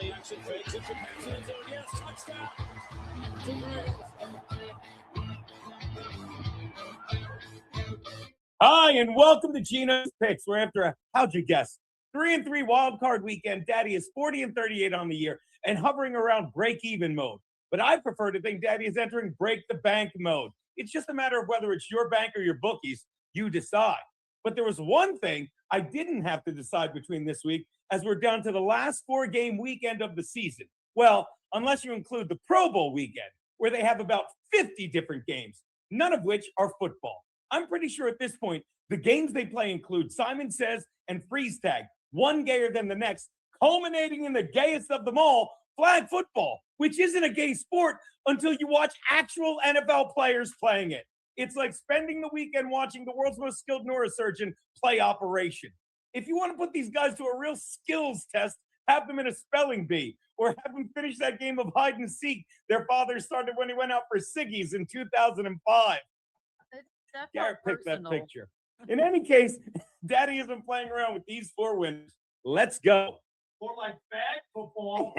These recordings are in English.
play action fakes it to Maxx's zone. Yes, touchdown. Hi, and welcome to Geno's Picks, where after how'd you guess, 3-3 wild card weekend, Daddy is 40-38 on the year and hovering around break-even mode. But I prefer to think Daddy is entering break-the-bank mode. It's just a matter of whether it's your bank or your bookies. You decide. But there was one thing I didn't have to decide between this week, as we're down to the last 4-game weekend of the season. Well, unless you include the Pro Bowl weekend, where they have about 50 different games, none of which are football. I'm pretty sure at this point, the games they play include Simon Says and Freeze Tag, one gayer than the next, culminating in the gayest of them all, flag football, which isn't a gay sport until you watch actual NFL players playing it. It's like spending the weekend watching the world's most skilled neurosurgeon play Operation. If you want to put these guys to a real skills test, have them in a spelling bee, or have them finish that game of hide and seek their father started when he went out for ciggies in 2005. Garrett picked that picture. In any case, Daddy has been playing around with these 4 winners. Let's go. More like bad football.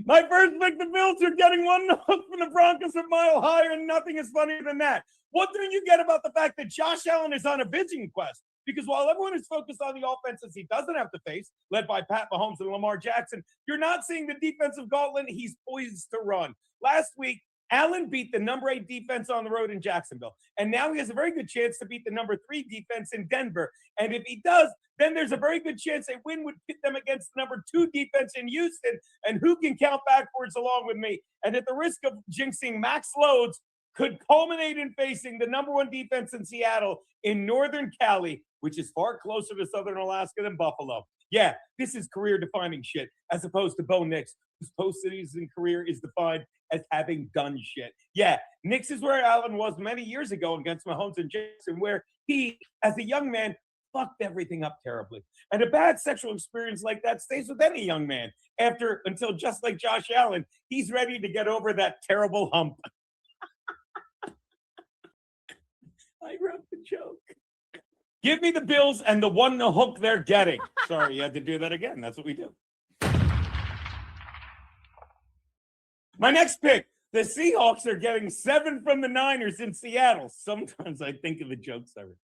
My first pick, the Bills are getting 1 hook from the Broncos a mile higher, and nothing is funnier than that. What don't you get about the fact that Josh Allen is on a vision quest? Because while everyone is focused on the offenses he doesn't have to face, led by Pat Mahomes and Lamar Jackson, you're not seeing the defensive gauntlet he's poised to run. Last week, Allen beat the number 8 defense on the road in Jacksonville. And now he has a very good chance to beat the number 3 defense in Denver. And if he does, then there's a very good chance a win would pit them against the number 2 defense in Houston. And who can count backwards along with me? And at the risk of jinxing Max Loadzzz, could culminate in facing the number 1 defense in Seattle in Northern Cali, which is far closer to Southern Alaska than Buffalo. Yeah, this is career-defining shit, as opposed to Bo Nix, whose postseason career is defined as having done shit. Yeah, Nix is where Allen was many years ago against Mahomes and Jackson, where he, as a young man, fucked everything up terribly. And a bad sexual experience like that stays with any young man until just like Josh Allen, he's ready to get over that terrible hump. I wrote the joke. Give me the Bills and the 1 hook they're getting. Sorry, you had to do that again. That's what we do. My next pick, the Seahawks are getting 7 from the Niners in Seattle. Sometimes I think of the jokes I read.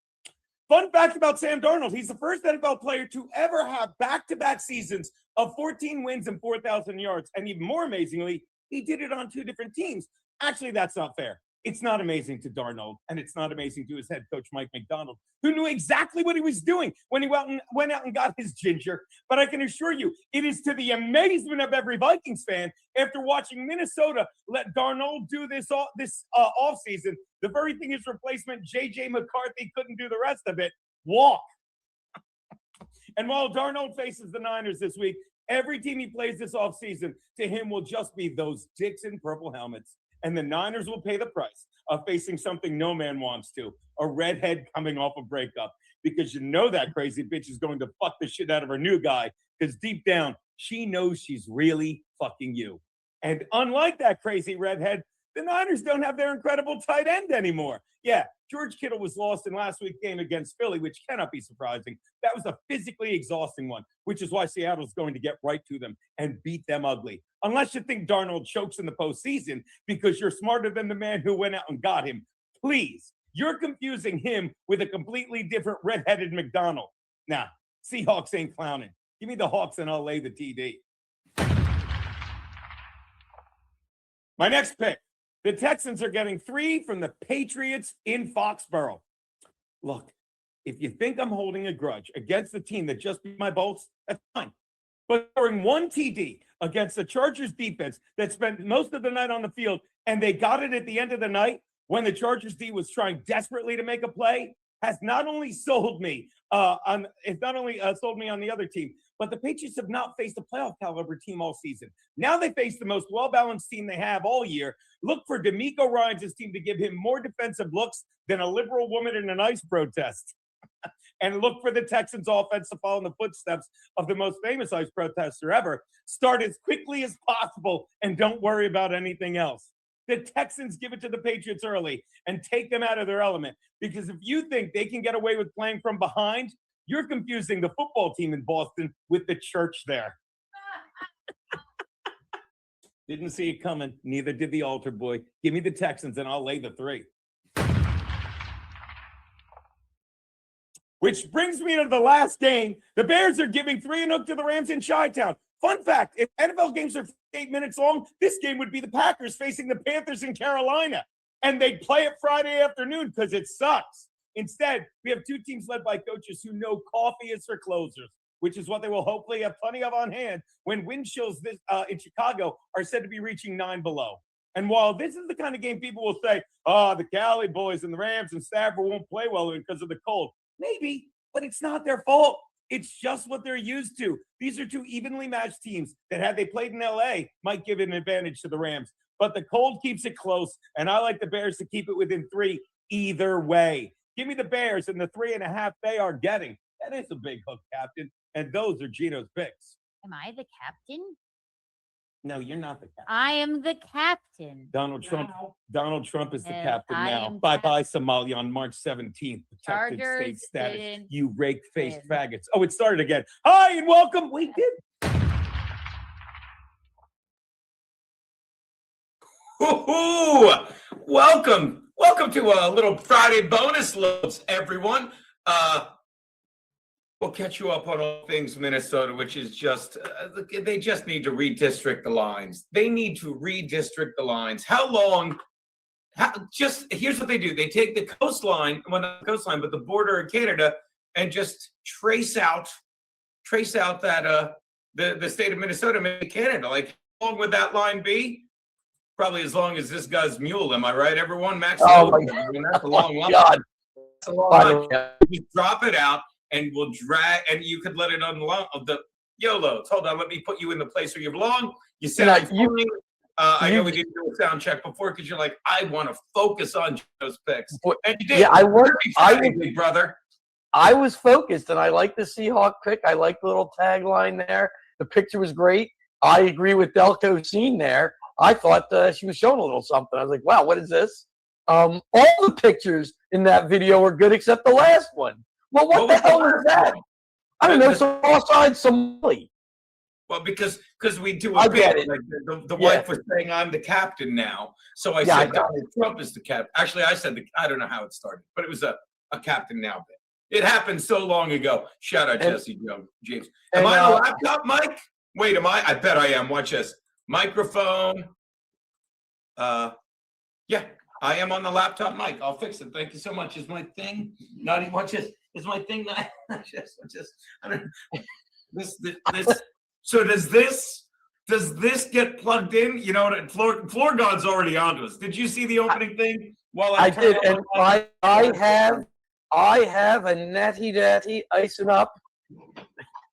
Fun fact about Sam Darnold, he's the first NFL player to ever have back-to-back seasons of 14 wins and 4,000 yards. And even more amazingly, he did it on 2 different teams. Actually, that's not fair. It's not amazing to Darnold, and it's not amazing to his head coach, Mike McDonald, who knew exactly what he was doing when he went out and got his ginger. But I can assure you, it is to the amazement of every Vikings fan, after watching Minnesota let Darnold do this offseason, the very thing his replacement, J.J. McCarthy, couldn't do the rest of it, walk. And while Darnold faces the Niners this week, every team he plays this offseason, to him will just be those dicks in purple helmets. And the Niners will pay the price of facing something no man wants to, a redhead coming off a breakup. Because you know that crazy bitch is going to fuck the shit out of her new guy, because deep down, she knows she's really fucking you. And unlike that crazy redhead, the Niners don't have their incredible tight end anymore. Yeah, George Kittle was lost in last week's game against Philly, which cannot be surprising. That was a physically exhausting one, which is why Seattle's going to get right to them and beat them ugly. Unless you think Darnold chokes in the postseason because you're smarter than the man who went out and got him. Please, you're confusing him with a completely different redheaded McDonald. Nah, Seahawks ain't clowning. Give me the Hawks and I'll lay the TD. My next pick. The Texans are getting 3 from the Patriots in Foxborough. Look, if you think I'm holding a grudge against the team that just beat my Bolts, that's fine. But throwing 1 TD against the Chargers defense that spent most of the night on the field, and they got it at the end of the night when the Chargers D was trying desperately to make a play, has not only sold me on the other team, but the Patriots have not faced a playoff caliber team all season. Now they face the most well-balanced team they have all year. Look for D'Amico Ryans' team to give him more defensive looks than a liberal woman in an ICE protest. And look for the Texans offense to follow in the footsteps of the most famous ICE protester ever. Start as quickly as possible and don't worry about anything else. the Texans give it to the Patriots early and take them out of their element. Because if you think they can get away with playing from behind, you're confusing the football team in Boston with the church there. Didn't see it coming. Neither did the altar boy. Give me the Texans and I'll lay the 3. Which brings me to the last game. The Bears are giving 3-0 to the Rams in Chi-Town. Fun fact, if NFL games are 8 minutes long, this game would be the Packers facing the Panthers in Carolina. And they'd play it Friday afternoon because it sucks. Instead, we have 2 teams led by coaches who know coffee is for closers, which is what they will hopefully have plenty of on hand when wind chills in Chicago are said to be reaching 9 below. And while this is the kind of game people will say, the Cali boys and the Rams and Stafford won't play well because of the cold. Maybe, but it's not their fault. It's just what they're used to. These are 2 evenly matched teams that, had they played in LA, might give an advantage to the Rams. But the cold keeps it close, and I like the Bears to keep it within 3 either way. Give me the Bears and the 3.5 they are getting. That is a big hook, Captain. And those are Geno's picks. Am I the captain? No, you're not the captain. I am the captain. Donald Trump is the captain I now. am Bye-bye, Somalia on March 17th. Protected Chargers state status. didn't You rake-faced win. faggots. Oh, it started again. Hi, and welcome. We did. Woo-hoo! Welcome to a little Friday bonus loads, everyone. We'll catch you up on all things Minnesota, which is just, they just need to redistrict the lines. They need to redistrict the lines. How long? Here's what they do. They take the coastline, well, not the coastline, but the border of Canada, and just trace out that the state of Minnesota, make Canada. Like, how long would that line be? Probably as long as this guy's mule. Am I right, everyone? Max? Oh Load, my I mean, that's a long line. God. That's a long line. Yeah. You drop it out, and we'll drag, and you could let it unload the YOLOs. Hold on, let me put you in the place where you belong. You said I know we didn't do a sound check before because you're like, I want to focus on those picks. And you did. Yeah, Big brother. I was focused, and I like the Seahawk pick. I like the little tagline there. The picture was great. I agree with Delco's scene there. I thought she was showing a little something. I was like, wow, what is this? All the pictures in that video were good except the last one. Well, what the hell is that? I don't know. Some offside Somali. Well, because we do I a get bit. it. Like the wife was saying, I'm the captain now. So I said Donald Trump is the captain. Actually, I said I don't know how it started, but it was a captain now bit. It happened so long ago. Shout out Jesse James. Am I on a laptop, Mike? Wait, am I? I bet I am. Watch this. Microphone. Yeah, I am on the laptop mic. I'll fix it. Thank you so much. Is my thing not even? Watch this. Is my thing not? I don't. This. So does this get plugged in? You know what? Floor God's already onto us. Did you see the opening thing? While I did, and I have a natty daddy icing up.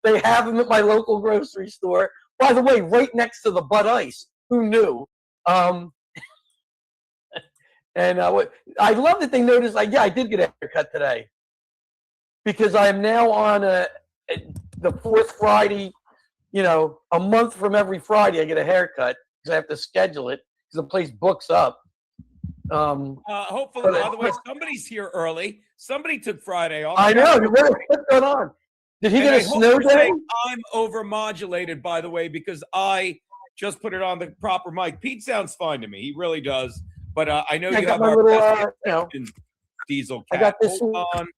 They have them at my local grocery store. By the way, right next to the Bud Ice. Who knew? And I love that they noticed. I did get a haircut today because I am now on the 4th Friday. You know, a month from every Friday, I get a haircut because I have to schedule it because the place books up. Hopefully, by the way, somebody's here early. Somebody took Friday off. I know. What's going on? Did he get a snow day? I'm overmodulated, by the way, because I just put it on the proper mic. Pete sounds fine to me. He really does. But I know you have my our little, Diesel Cat. I got this. Hold on.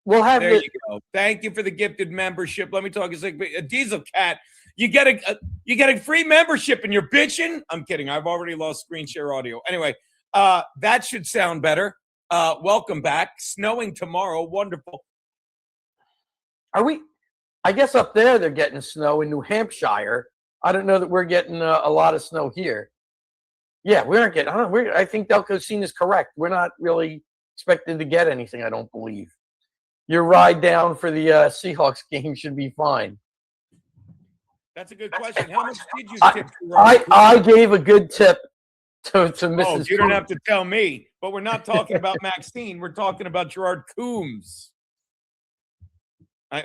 We'll have there. You go. Thank you for the gifted membership. Let me talk a Diesel Cat. You get a free membership and you're bitching. I'm kidding. I've already lost screen share audio. Anyway, that should sound better. Welcome back. Snowing tomorrow. Wonderful. Are we? I guess up there they're getting snow in New Hampshire. I don't know that we're getting a lot of snow here. Yeah, we aren't getting. I think Delco's scene is correct. We're not really expecting to get anything. I don't believe. Your ride down for the Seahawks game should be fine. That's a good question. How much did you tip? I gave a good tip to Mrs. Oh, you don't have to tell me. But we're not talking about Maxine. We're talking about Gerard Coombs.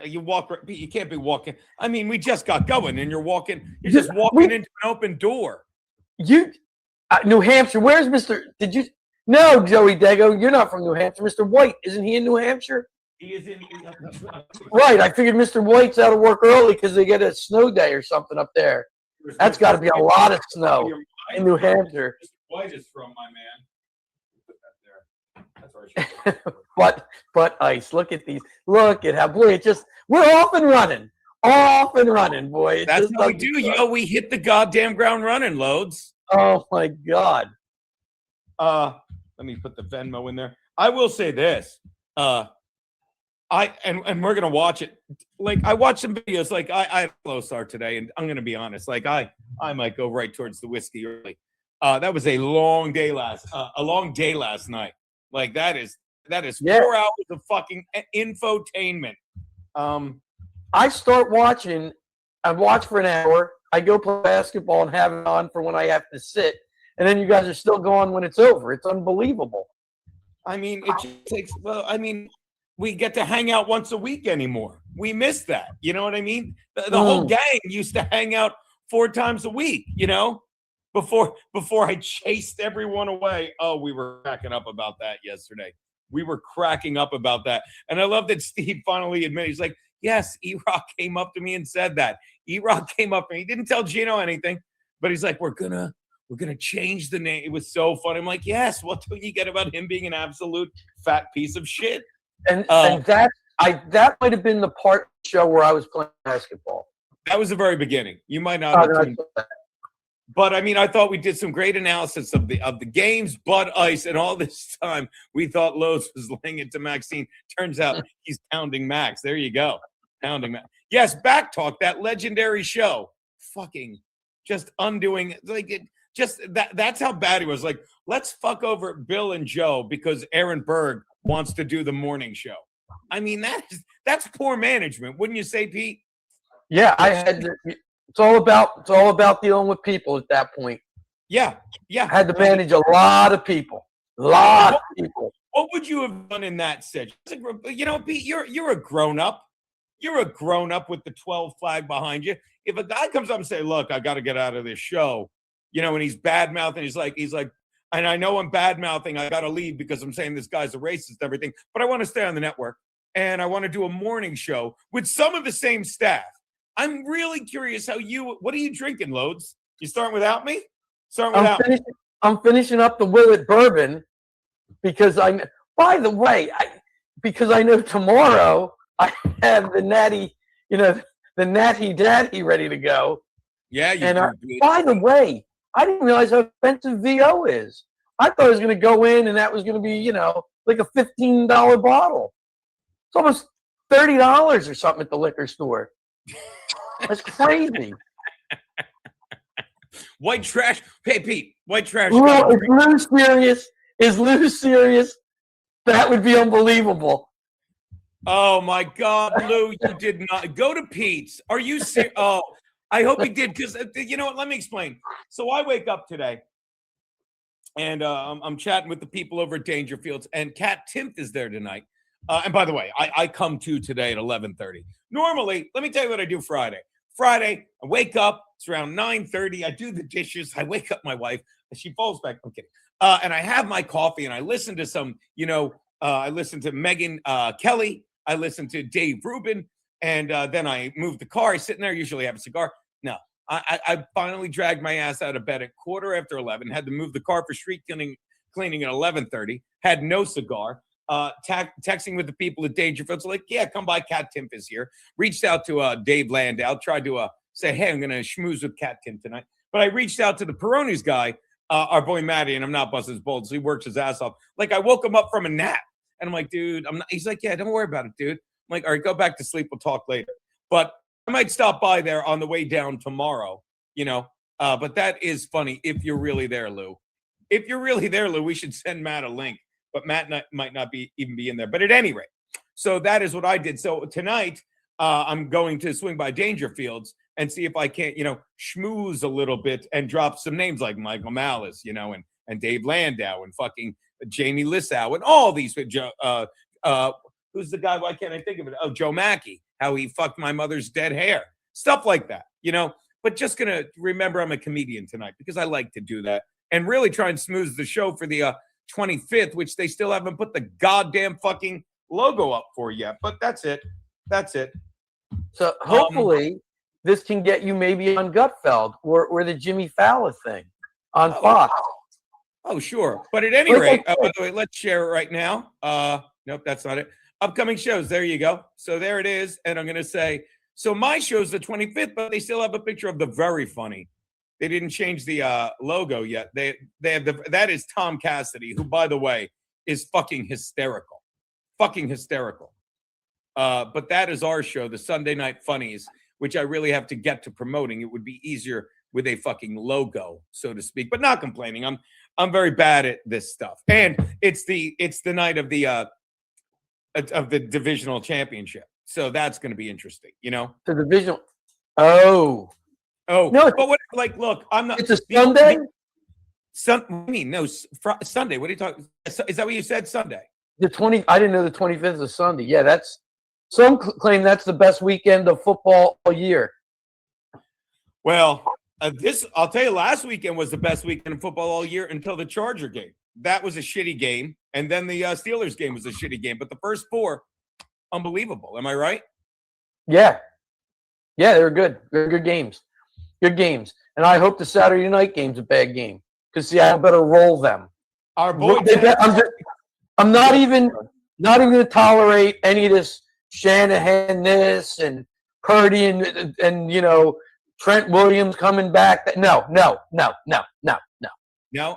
You can't be walking. I mean, we just got going, and you're just walking into an open door. New Hampshire. Where's Mr. Did you? No, Joey Dago, you're not from New Hampshire. Mr. White, isn't he in New Hampshire? He is in. Right. I figured Mr. White's out of work early because they get a snow day or something up there. That's got to be a lot of snow in New Hampshire. White is from my man. Put that there. That's where I should But ice. Look at these. Look at how boy. It just we're off and running. Off and running, boy. It That's just what we doesn't do. stop. Yo, we hit the goddamn ground running, Loadzzz. Oh my God. Let me put the Venmo in there. I will say this. And we're gonna watch it. Like I watched some videos. Like I had a slow start today, and I'm gonna be honest. Like I might go right towards the whiskey early. That was a long day last night. Like that is 4 hours of fucking infotainment. I start watching. I watch for an hour. I go play basketball and have it on for when I have to sit. And then you guys are still going when it's over. It's unbelievable. I mean, it just takes. Well, I mean, we get to hang out once a week anymore. We miss that. You know what I mean? The whole gang used to hang out 4 times a week. You know, before I chased everyone away. Oh, we were cracking up about that yesterday. We were cracking up about that, and I love that Steve finally admitted. He's like, "Yes, E-Rock came up to me and said that." E-Rock came up and he didn't tell Geno anything, but he's like, "We're gonna change the name." It was so funny. I'm like, yes, what do you get about him being an absolute fat piece of shit? And that might have been the part of the show where I was playing basketball. That was the very beginning. You might not have tuned, but I mean, I thought we did some great analysis of the games, Bud Ice, and all this time we thought Loadzzz was laying it to Maxine. Turns out he's pounding Max. There you go. Pounding Max. Yes, Back Talk, that legendary show. Fucking just undoing like it. Just that's how bad he was. Like, let's fuck over Bill and Joe because Aaron Berg wants to do the morning show. I mean, that's poor management, wouldn't you say, Pete? Yeah, it's all about dealing with people at that point. Yeah. I had to manage a lot of people. What would you have done in that situation? You know, Pete, you're a grown up. You're a grown up with the 12 flag behind you. If a guy comes up and say, "Look, I got to get out of this show," you know, and he's bad mouthing, he's like, and I know I'm bad mouthing. I got to leave because I'm saying this guy's a racist and everything, but I want to stay on the network and I want to do a morning show with some of the same staff. I'm really curious what are you drinking, Loadzzz? You starting without me? I'm finishing up the Willet bourbon because by the way, because I know tomorrow I have the natty daddy ready to go. Yeah, by the way, I didn't realize how expensive VO is. I thought it was going to go in and that was going to be, like a $15 bottle. It's almost $30 or something at the liquor store. That's crazy. White trash. Hey, Pete, white trash. Is Lou serious? That would be unbelievable. Oh, my God, Lou, you did not. Go to Pete's. Are you serious? Oh, I hope he did because, you know what, let me explain. So I wake up today, and I'm chatting with the people over at Dangerfields, and Kat Timpf is there tonight. And by the way, I come to today at 11:30. Normally, let me tell you what I do Friday. Friday, I wake up. It's around 9:30. I do the dishes. I wake up my wife. She falls back. I'm kidding. And I have my coffee, and I listen to some, I listen to Megan Kelly. I listen to Dave Rubin. And then I move the car. I sit in there, usually have a cigar. No, I finally dragged my ass out of bed at 11:15. Had to move the car for street cleaning at 11:30. Had no cigar. Texting with the people at Dangerfield. So like, yeah, come by. Kat Timpf is here. Reached out to Dave Landau. Tried to say, hey, I'm going to schmooze with Kat Timpf tonight. But I reached out to the Peroni's guy, our boy Matty, and I'm not busting his balls. He works his ass off. Like I woke him up from a nap. And I'm like, dude, I'm not. He's like, yeah, don't worry about it, dude. I'm like, all right, go back to sleep. We'll talk later. But I might stop by there on the way down tomorrow, But that is funny if you're really there, Lou. If you're really there, Lou, we should send Matt a link. But Matt might not even be in there. But at any rate, so that is what I did. So tonight, I'm going to swing by Dangerfields and see if I can't, schmooze a little bit and drop some names like Michael Malice, and Dave Landau and fucking Jamie Lissau and all these. Who's the guy? Why can't I think of it? Oh, Joe Mackey. How he fucked my mother's dead hair. Stuff like that, But just going to remember I'm a comedian tonight because I like to do that. and really try and smooth the show for the 25th, which they still haven't put the goddamn fucking logo up for yet. But that's it. That's it. So hopefully this can get you maybe on Gutfeld or the Jimmy Fallon thing on Fox. Oh, sure. But at any rate, by the way, let's share it right now. Nope, that's not it. Upcoming shows. There you go. So there it is. And I'm going to say, so my show's the 25th, but they still have a picture of the Very Funny. They didn't change the logo yet. They have that is Tom Cassidy, who, by the way, is fucking hysterical. Fucking hysterical. But that is our show, the Sunday Night Funnies, which I really have to get to promoting. It would be easier with a fucking logo, so to speak, but not complaining. I'm very bad at this stuff. And it's the night of the divisional championship. So that's going to be interesting, you know? The divisional. Oh, no, but what, like, look, I'm not. It's a Sunday? Sunday. What are you talking? Is that what you said? Sunday. I didn't know the 25th is Sunday. Yeah, some claim that's the best weekend of football all year. Well, I'll tell you, last weekend was the best weekend of football all year until the Charger game. That was a shitty game. And then the Steelers game was a shitty game. But the first four, unbelievable. Am I right? Yeah. Yeah, they were good. They're good games. Good games. And I hope the Saturday night game's a bad game because Seattle better roll them. Our boy, I'm not even going to tolerate any of this Shanahan this and Purdy and you know, Trent Williams coming back. No. No,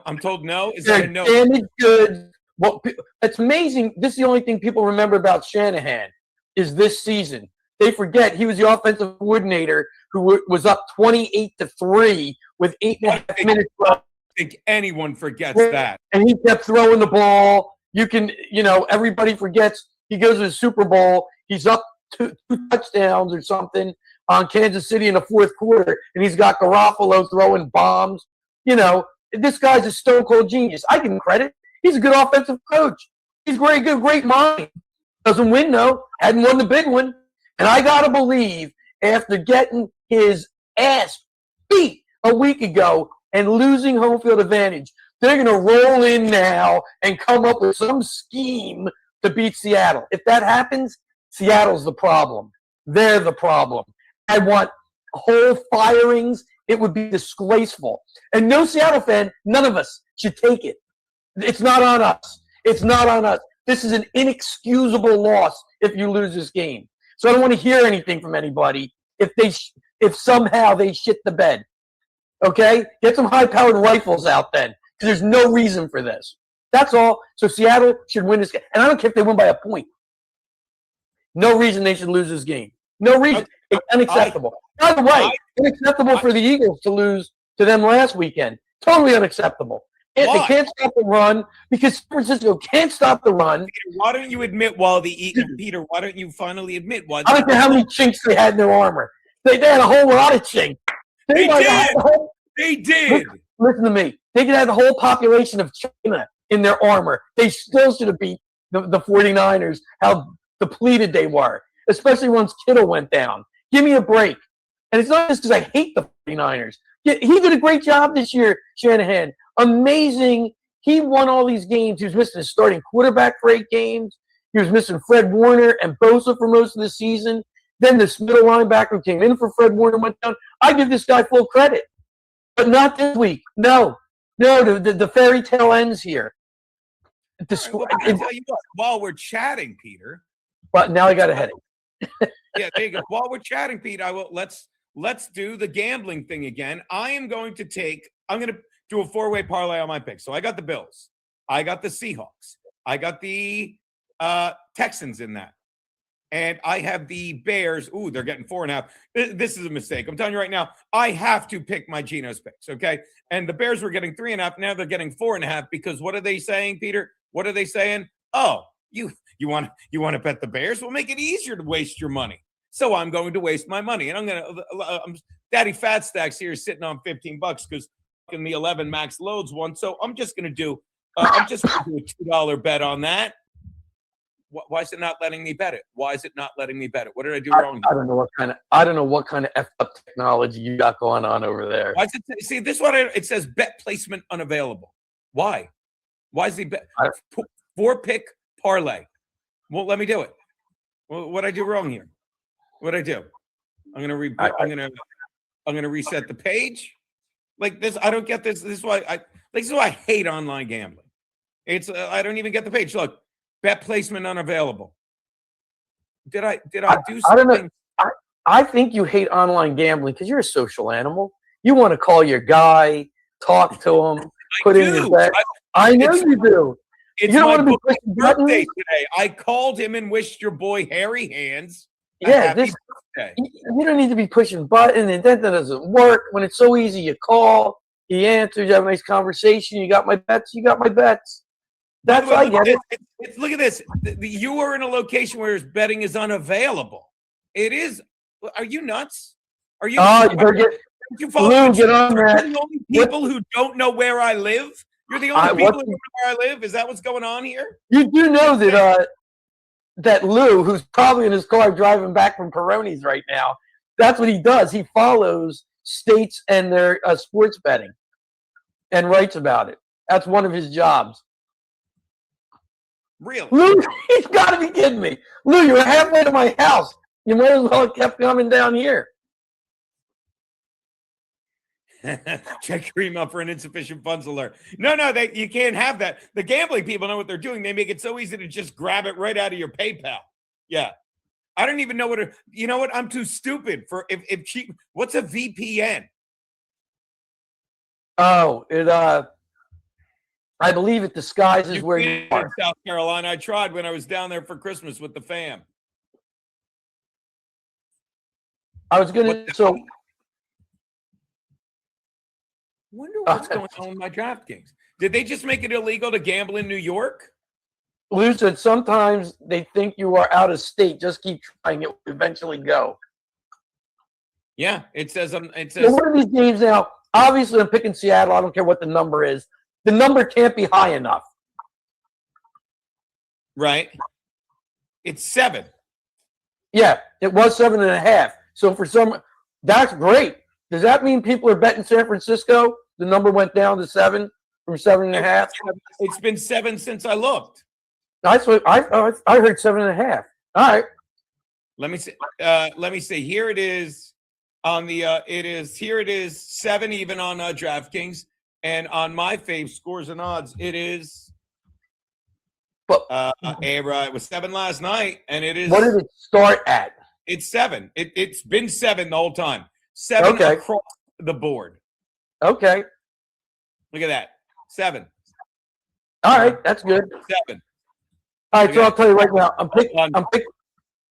I'm told no. Is that a no? Damaged goods. Well, it's amazing. This is the only thing people remember about Shanahan is this season. They forget he was the offensive coordinator who was up 28-3 with 8.5 minutes left. I think anyone forgets that. And he kept throwing the ball. Everybody forgets. He goes to the Super Bowl. He's up two touchdowns or something on Kansas City in the fourth quarter, and he's got Garoppolo throwing bombs. You know, this guy's a stone cold genius. I give him credit. He's a good offensive coach. He's great mind. Doesn't win, though. Hadn't won the big one. And I got to believe after getting his ass beat a week ago and losing home field advantage, they're going to roll in now and come up with some scheme to beat Seattle. If that happens, Seattle's the problem. They're the problem. I want whole firings. It would be disgraceful. And no Seattle fan, none of us should take it. It's not on us. It's not on us. This is an inexcusable loss if you lose this game. So I don't want to hear anything from anybody if somehow they shit the bed. Okay? Get some high-powered rifles out then, because there's no reason for this. That's all. So Seattle should win this game. And I don't care if they win by a point. No reason they should lose this game. No reason. It's unacceptable. By the way, unacceptable for the Eagles to lose to them last weekend. Totally unacceptable. They can't stop the run because San Francisco can't stop the run. Why don't you admit Peter, why don't you finally admit why? I don't know how many chinks they had in their armor. They had a whole lot of chinks. They did. Listen to me. They could have the whole population of China in their armor. They still should have beat the 49ers, how depleted they were, especially once Kittle went down. Give me a break. And it's not just because I hate the 49ers. He did a great job this year, Shanahan. Amazing. He won all these games. He was missing his starting quarterback for 8 games. He was missing Fred Warner and Bosa for most of the season. Then this middle linebacker who came in for Fred Warner went down. I give this guy full credit. But not this week. No, the fairy tale ends here. I'll tell you what, while we're chatting, Peter. But now I got a headache. Yeah, there you go. While we're chatting, Pete, let's do the gambling thing again. I'm going to do a 4-way parlay on my picks. So I got the Bills. I got the Seahawks. I got the Texans in that. And I have the Bears. Ooh, they're getting 4.5. This is a mistake. I'm telling you right now, I have to pick my Geno's picks, okay? And the Bears were getting 3.5. Now they're getting 4.5 because what are they saying, Peter? What are they saying? Oh, you want to bet the Bears? We'll make it easier to waste your money. So I'm going to waste my money. And Daddy Fat Stacks here is sitting on $15 because the 11 max loads one. So I'm just going to do a $2 bet on that. Why is it not letting me bet it? Why is it not letting me bet it? What did I do wrong? I don't know what kind of effed up technology you got going on over there. Why is it see this one? It says bet placement unavailable. Why? Why is the bet 4-pick parlay? Well, let me do it. Well, what I do wrong here? What I do? I'm gonna reset the page. Like this, I don't get this. This is why I hate online gambling. It's I don't even get the page. Look, bet placement unavailable. Did I do something? I don't know. I think you hate online gambling because you're a social animal. You want to call your guy, talk to him, put in his bet. I know you do. It's you don't my want to be pushing birthday buttons. today. I called him and wished your boy Harry Hands. Yeah, birthday. You don't need to be pushing buttons, and that doesn't work. When it's so easy, you call, he answers, you have a nice conversation. You got my bets. You got my bets. That's I get it. Look at this. You are in a location where betting is unavailable. It is. Are you nuts? Are you? Oh, you better get you Lou, get on that. You're the only people who don't know where I live. You're the only people who don't know where I live. Is that what's going on here? You do know that that Lou, who's probably in his car driving back from Peroni's right now, that's what he does. He follows states and their sports betting and writes about it. That's one of his jobs. Really? Lou, he's got to be kidding me. Lou, you're halfway to my house. You might as well have kept coming down here. Check your email for an insufficient funds alert. No, you can't have that. The gambling people know what they're doing. They make it so easy to just grab it right out of your PayPal. Yeah. I don't even know you know what? I'm too stupid for if cheap. What's a VPN? Oh, I believe it disguises where you are. In South Carolina. I tried when I was down there for Christmas with the fam. I was going to, Wonder what's going on with my DraftKings. Did they just make it illegal to gamble in New York? Lou said sometimes they think you are out of state. Just keep trying. It will eventually go. Yeah, it says. So what are these games now? Obviously, I'm picking Seattle. I don't care what the number is. The number can't be high enough. Right. It's 7. Yeah, it was 7.5. So for some, that's great. Does that mean people are betting San Francisco? The number went down to 7 from 7.5. It's been 7 since I looked. That's what I heard 7.5. All right. Let me see. Here it is on the. Here it is 7 even on DraftKings, and on my fave scores and odds it is. It was 7 last night, and it is. What did it start at? It's 7. It's been 7 the whole time. 7 across the board. Okay. Look at that. 7. All right, that's good. 7. All right, so I'll tell you right now. I'm picking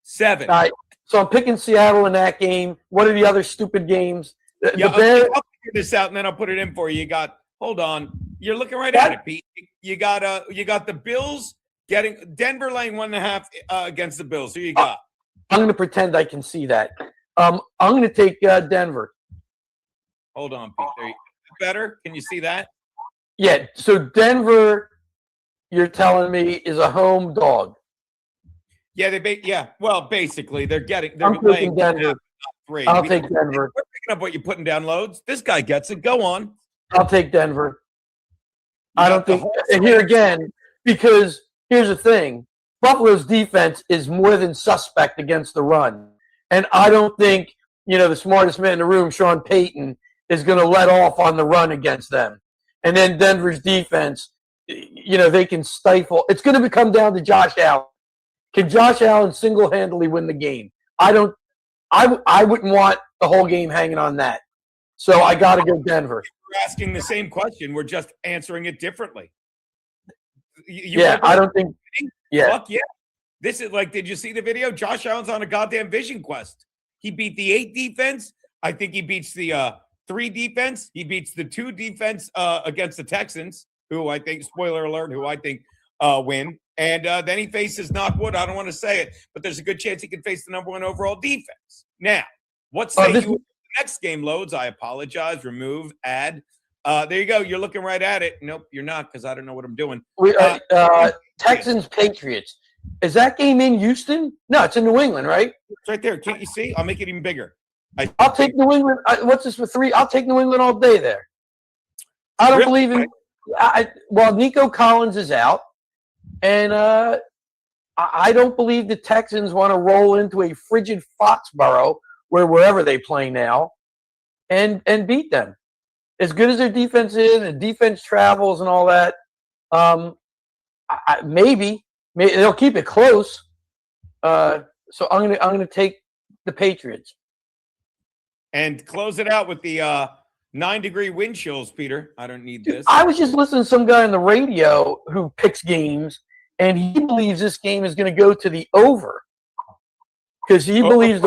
7. All right, so I'm picking Seattle in that game. What are the other stupid games? I'll figure this out and then I'll put it in for you. You got. Hold on. You're looking right at it, Pete. You got the Bills getting Denver laying 1.5 against the Bills. Who you got? I'm going to pretend I can see that. I'm going to take Denver. Hold on, Pete. There you go. Better? Can you see that? Yeah. So Denver, you're telling me, is a home dog. Yeah, well, basically, they're I'm taking Denver. 3. I'll take Denver. We're picking up what you're putting down, Loadzzz. This guy gets it. Go on. I'll take Denver. I don't think. And here again, because here's the thing: Buffalo's defense is more than suspect against the run, and I don't think the smartest man in the room, Sean Payton, is going to let off on the run against them. And then Denver's defense, they can stifle. It's going to come down to Josh Allen. Can Josh Allen single-handedly win the game? I wouldn't want the whole game hanging on that. So I got to go Denver. We're asking the same question. We're just answering it differently. I don't think. Yeah. Fuck yeah. This is like, did you see the video? Josh Allen's on a goddamn vision quest. He beat the 8 defense. I think he beats the 3 defense. He beats the 2 defense against the Texans, who I think, spoiler alert, win. And then he faces, knock wood, I don't want to say it, but there's a good chance he can face the number 1 overall defense. Now, what say you in the next game, Loadzzz? I apologize. Remove, add. There you go. You're looking right at it. Nope, you're not, because I don't know what I'm doing. Texans, Patriots. Is that game in Houston? No, it's in New England, right? It's right there. Can't you see? I'll make it even bigger. I'll take New England. What's this for 3? I'll take New England all day there. I don't Really? believe in. Well, Nico Collins is out, and I don't believe the Texans want to roll into a frigid Foxborough, wherever they play now, and beat them. As good as their defense is, and defense travels and all that, maybe they'll keep it close. So I'm gonna take the Patriots. And close it out with the 9-degree wind chills, Peter. I don't need this. I was just listening to some guy on the radio who picks games, and he believes this game is going to go to the over because he believes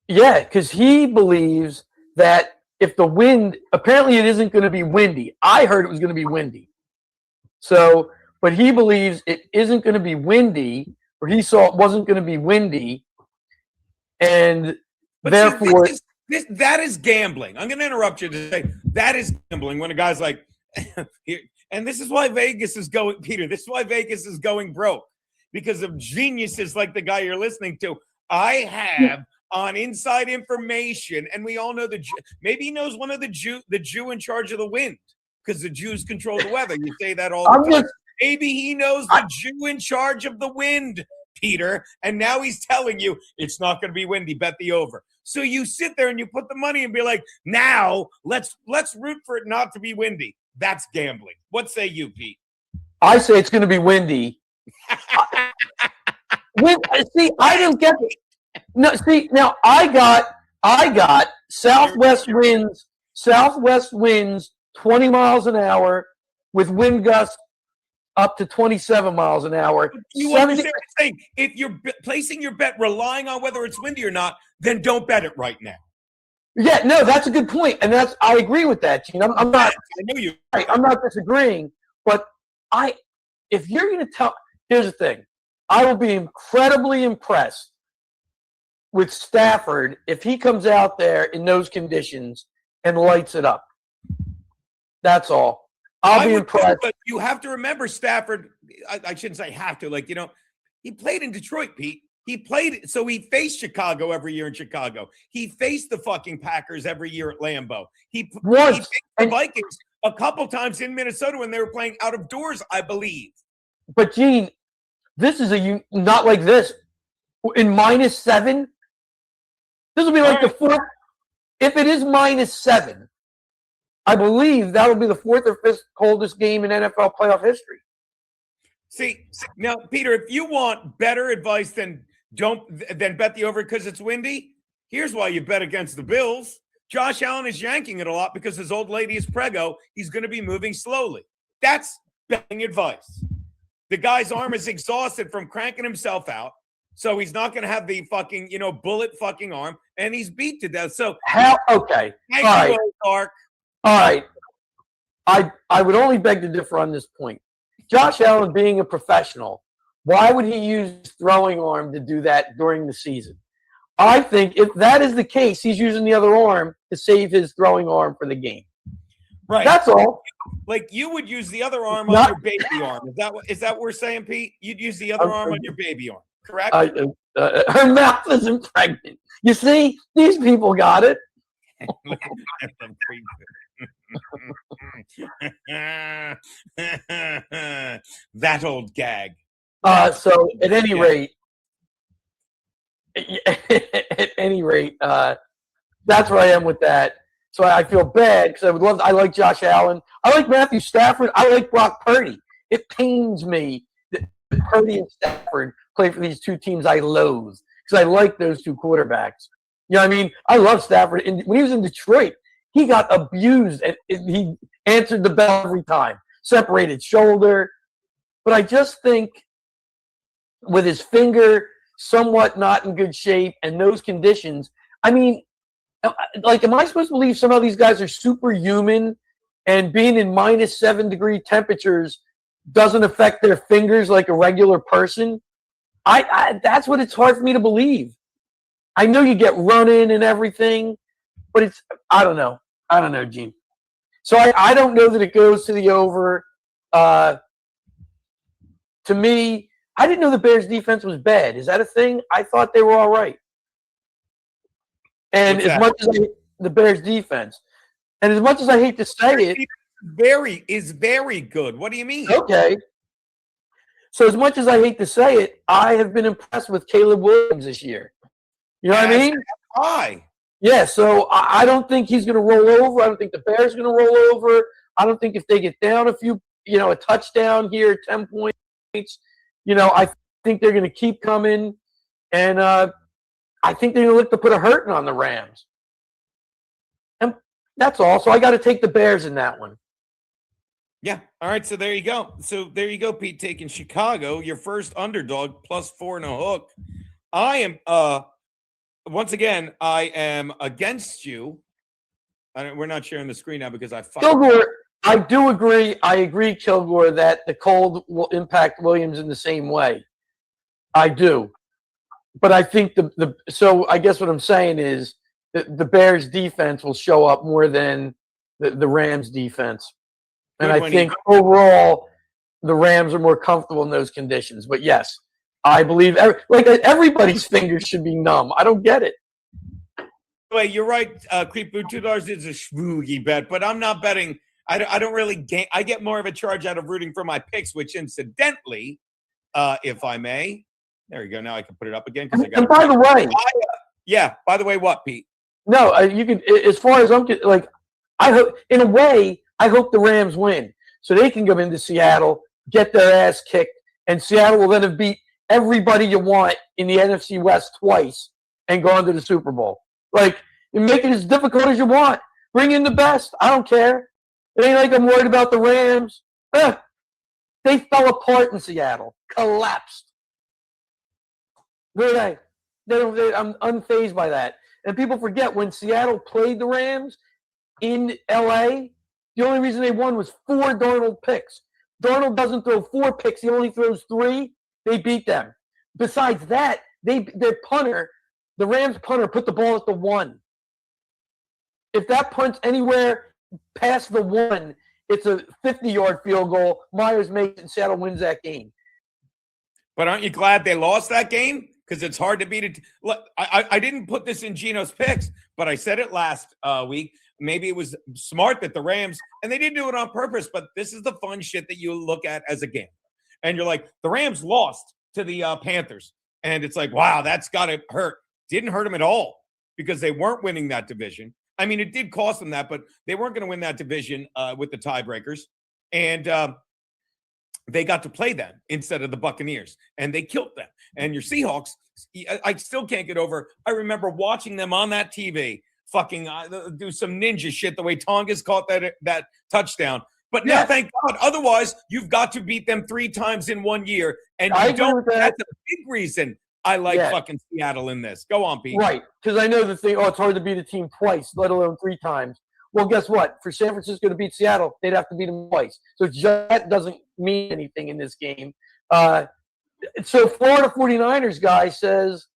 because he believes that if the wind, apparently it isn't going to be windy. I heard it was going to be windy. So, but he believes it isn't going to be windy, or he saw it wasn't going to be windy, and but therefore that is gambling. I'm going to interrupt you to say that is gambling when a guy's like, and this is why Vegas is going, Peter. This is why Vegas is going broke because of geniuses like the guy you're listening to. I have on inside information, and we all know maybe he knows one of the Jew in charge of the wind because the Jews control the weather. You say that all the time. Maybe he knows the Jew in charge of the wind, Peter, and now he's telling you it's not going to be windy. Bet the over. So you sit there and you put the money and be like, now let's root for it not to be windy. That's gambling. What say you, Pete? I say it's going to be windy. See, I didn't get it. No, see, now I got southwest winds 20 miles an hour with wind gusts up to 27 miles an hour. You understand what I'm saying? If you're placing your bet relying on whether it's windy or not, then don't bet it right now. Yeah, no, that's a good point, and I agree with that, Gene. I'm not. I know you. I'm not disagreeing, but if you're going to tell, here's the thing, I will be incredibly impressed with Stafford if he comes out there in those conditions and lights it up. That's all. I'll be impressed. But you have to remember Stafford. I shouldn't say have to. He played in Detroit, Pete. He faced Chicago every year in Chicago. He faced the fucking Packers every year at Lambeau. He faced the Vikings a couple times in Minnesota when they were playing out of doors, I believe. But, Gene, this is not like this. In -7, this will be like the fourth. If it is -7, I believe that will be the fourth or fifth coldest game in NFL playoff history. See, now, Peter, if you want better advice than bet the over because it's windy, here's why you bet against the Bills. Josh Allen is yanking it a lot because his old lady is preggo. He's going to be moving slowly. That's betting advice. The guy's arm is exhausted from cranking himself out, so he's not going to have the fucking, bullet fucking arm, and he's beat to death. So okay. Thank All you, right. Dark. All right. I would only beg to differ on this point. Josh Allen being a professional, why would he use his throwing arm to do that during the season? I think if that is the case, he's using the other arm to save his throwing arm for the game. Right. That's all. Like you would use the other arm on your baby arm. Is that what we're saying, Pete? You'd use the other arm on your baby arm, correct? Her mouth isn't pregnant. You see, these people got it. That old gag. So at any rate, that's where I am with that. So I feel bad because I like Josh Allen. I like Matthew Stafford. I like Brock Purdy. It pains me that Purdy and Stafford play for these two teams I loathe because I like those two quarterbacks. You know what I mean? I love Stafford. And when he was in Detroit, he got abused and he answered the bell every time. Separated shoulder. But I just think with his finger somewhat not in good shape and those conditions, I mean, like, am I supposed to believe some of these guys are superhuman and being in -7-degree temperatures doesn't affect their fingers like a regular person? That's what it's hard for me to believe. I know you get running and everything, but I don't know. I don't know, Gene. So I don't know that it goes to the over. to me, I didn't know the Bears defense was bad. Is that a thing? I thought they were all right. And What's as that? much as the Bears defense, and as much as I hate to say it, is very good. What do you mean? okay. So as much as I hate to say it, I have been impressed with Caleb Williams this year. You know what I mean? Why? Yeah, so I don't think he's going to roll over. I don't think the Bears are going to roll over. I don't think if they get down a few, a touchdown here, 10 points, I think they're going to keep coming. And I think they're going to look to put a hurting on the Rams. And that's all. So I got to take the Bears in that one. Yeah. All right. So there you go. Pete, taking Chicago, your first underdog, +4.5. I am once again, I am against you. We're not sharing the screen now because Kilgore, I do agree. I agree, Kilgore, that the cold will impact Williams in the same way. I do. But I think so I guess what I'm saying is the Bears defense will show up more than the Rams defense. And I think overall the Rams are more comfortable in those conditions. But yes, I believe everybody's fingers should be numb. I don't get it. Wait, you're right. Creep Boo, $2 is a schmoogie bet, but I'm not betting. I don't really gain. I get more of a charge out of rooting for my picks, which incidentally, if I may, there you go. Now I can put it up again. And by the way, by the way, what, Pete? No, you can. As far as I'm like, I hope in a way, I hope the Rams win so they can go into Seattle, get their ass kicked, and Seattle will then have beat everybody you want in the NFC West twice and go on to the Super Bowl. Like, you make it as difficult as you want. Bring in the best. I don't care. It ain't like I'm worried about the Rams. They fell apart in Seattle, collapsed. Where are they? I'm unfazed by that. And people forget when Seattle played the Rams in L.A., the only reason they won was 4 Darnold picks. Darnold doesn't throw 4 picks. He only throws 3. They beat them. Besides that, their punter, the Rams punter, put the ball at the 1. If that punts anywhere past the 1, it's a 50-yard field goal. Myers makes it and Seattle wins that game. But aren't you glad they lost that game? Because it's hard to beat it. Look, I didn't put this in Geno's picks, but I said it last week. Maybe it was smart that the Rams, and they didn't do it on purpose, but this is the fun shit that you look at as a game. And you're like, the Rams lost to the Panthers. And it's like, wow, that's got to hurt. Didn't hurt them at all because they weren't winning that division. I mean, it did cost them that, but they weren't going to win that division with the tiebreakers. And they got to play them instead of the Buccaneers, and they killed them. And your Seahawks, I still can't get over. I remember watching them on that TV fucking do some ninja shit the way Tongas caught that touchdown. But now, thank God. Otherwise, you've got to beat them 3 times in 1 year, and you don't. That's a big reason I like fucking Seattle in this. Go on, Pete. Right, because I know the thing. Oh, it's hard to beat a team twice, let alone 3 times. Well, guess what? For San Francisco to beat Seattle, they'd have to beat them twice. So that doesn't mean anything in this game. So Florida 49ers guy says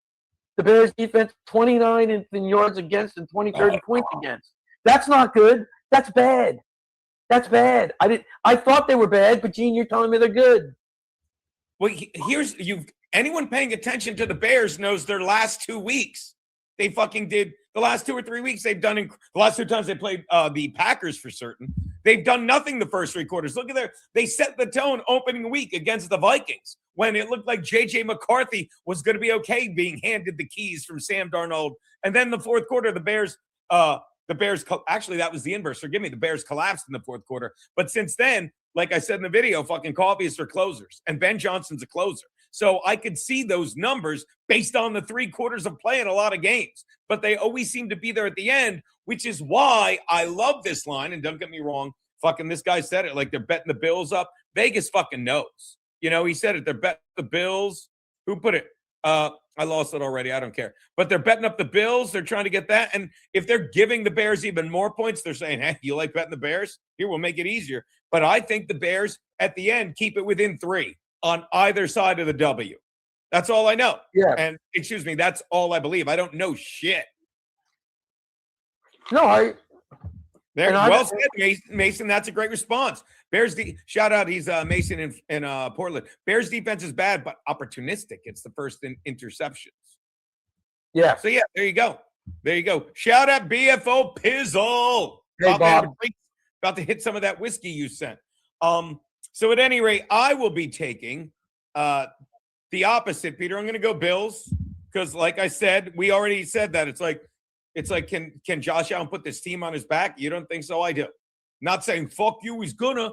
the Bears defense 29th in yards against and 23rd in points against. That's not good. That's bad. That's bad. I thought they were bad, but Gene, you're telling me they're good. Well, anyone paying attention to the Bears knows their last 2 weeks. They fucking did the last 2 or 3 weeks. They've done the last 2 times they played the Packers for certain. They've done nothing the first 3 quarters. Look at they set the tone opening week against the Vikings when it looked like J.J. McCarthy was going to be okay being handed the keys from Sam Darnold. And then the fourth quarter, the Bears actually, that was the inverse. Forgive me. The Bears collapsed in the fourth quarter. But since then, like I said in the video, fucking Coffee is for closers. And Ben Johnson's a closer. So I could see those numbers based on the 3 quarters of play in a lot of games. But they always seem to be there at the end, which is why I love this line. And don't get me wrong, fucking this guy said it like they're betting the Bills up. Vegas fucking knows. He said it. They're betting the Bills. Who put it? I lost it already. I don't care. But they're betting up the Bills. They're trying to get that. And if they're giving the Bears even more points, they're saying, hey, you like betting the Bears? Here, we'll make it easier. But I think the Bears, at the end, keep it within 3 on either side of the W. That's all I know. Yeah. And, that's all I believe. I don't know shit. No, There, And well said, Mason. That's a great response. Bears, shout out. He's Mason in Portland. Bears defense is bad, but opportunistic. It's the first in interceptions. Yeah. So yeah, there you go. There you go. Shout out BFO Pizzle. Hey, Bob. About to hit some of that whiskey you sent. So at any rate, I will be taking the opposite, Peter. I'm going to go Bills because, like I said, we already said that. It's like, can Josh Allen put this team on his back? You don't think so? I do. Not saying fuck you, he's gonna,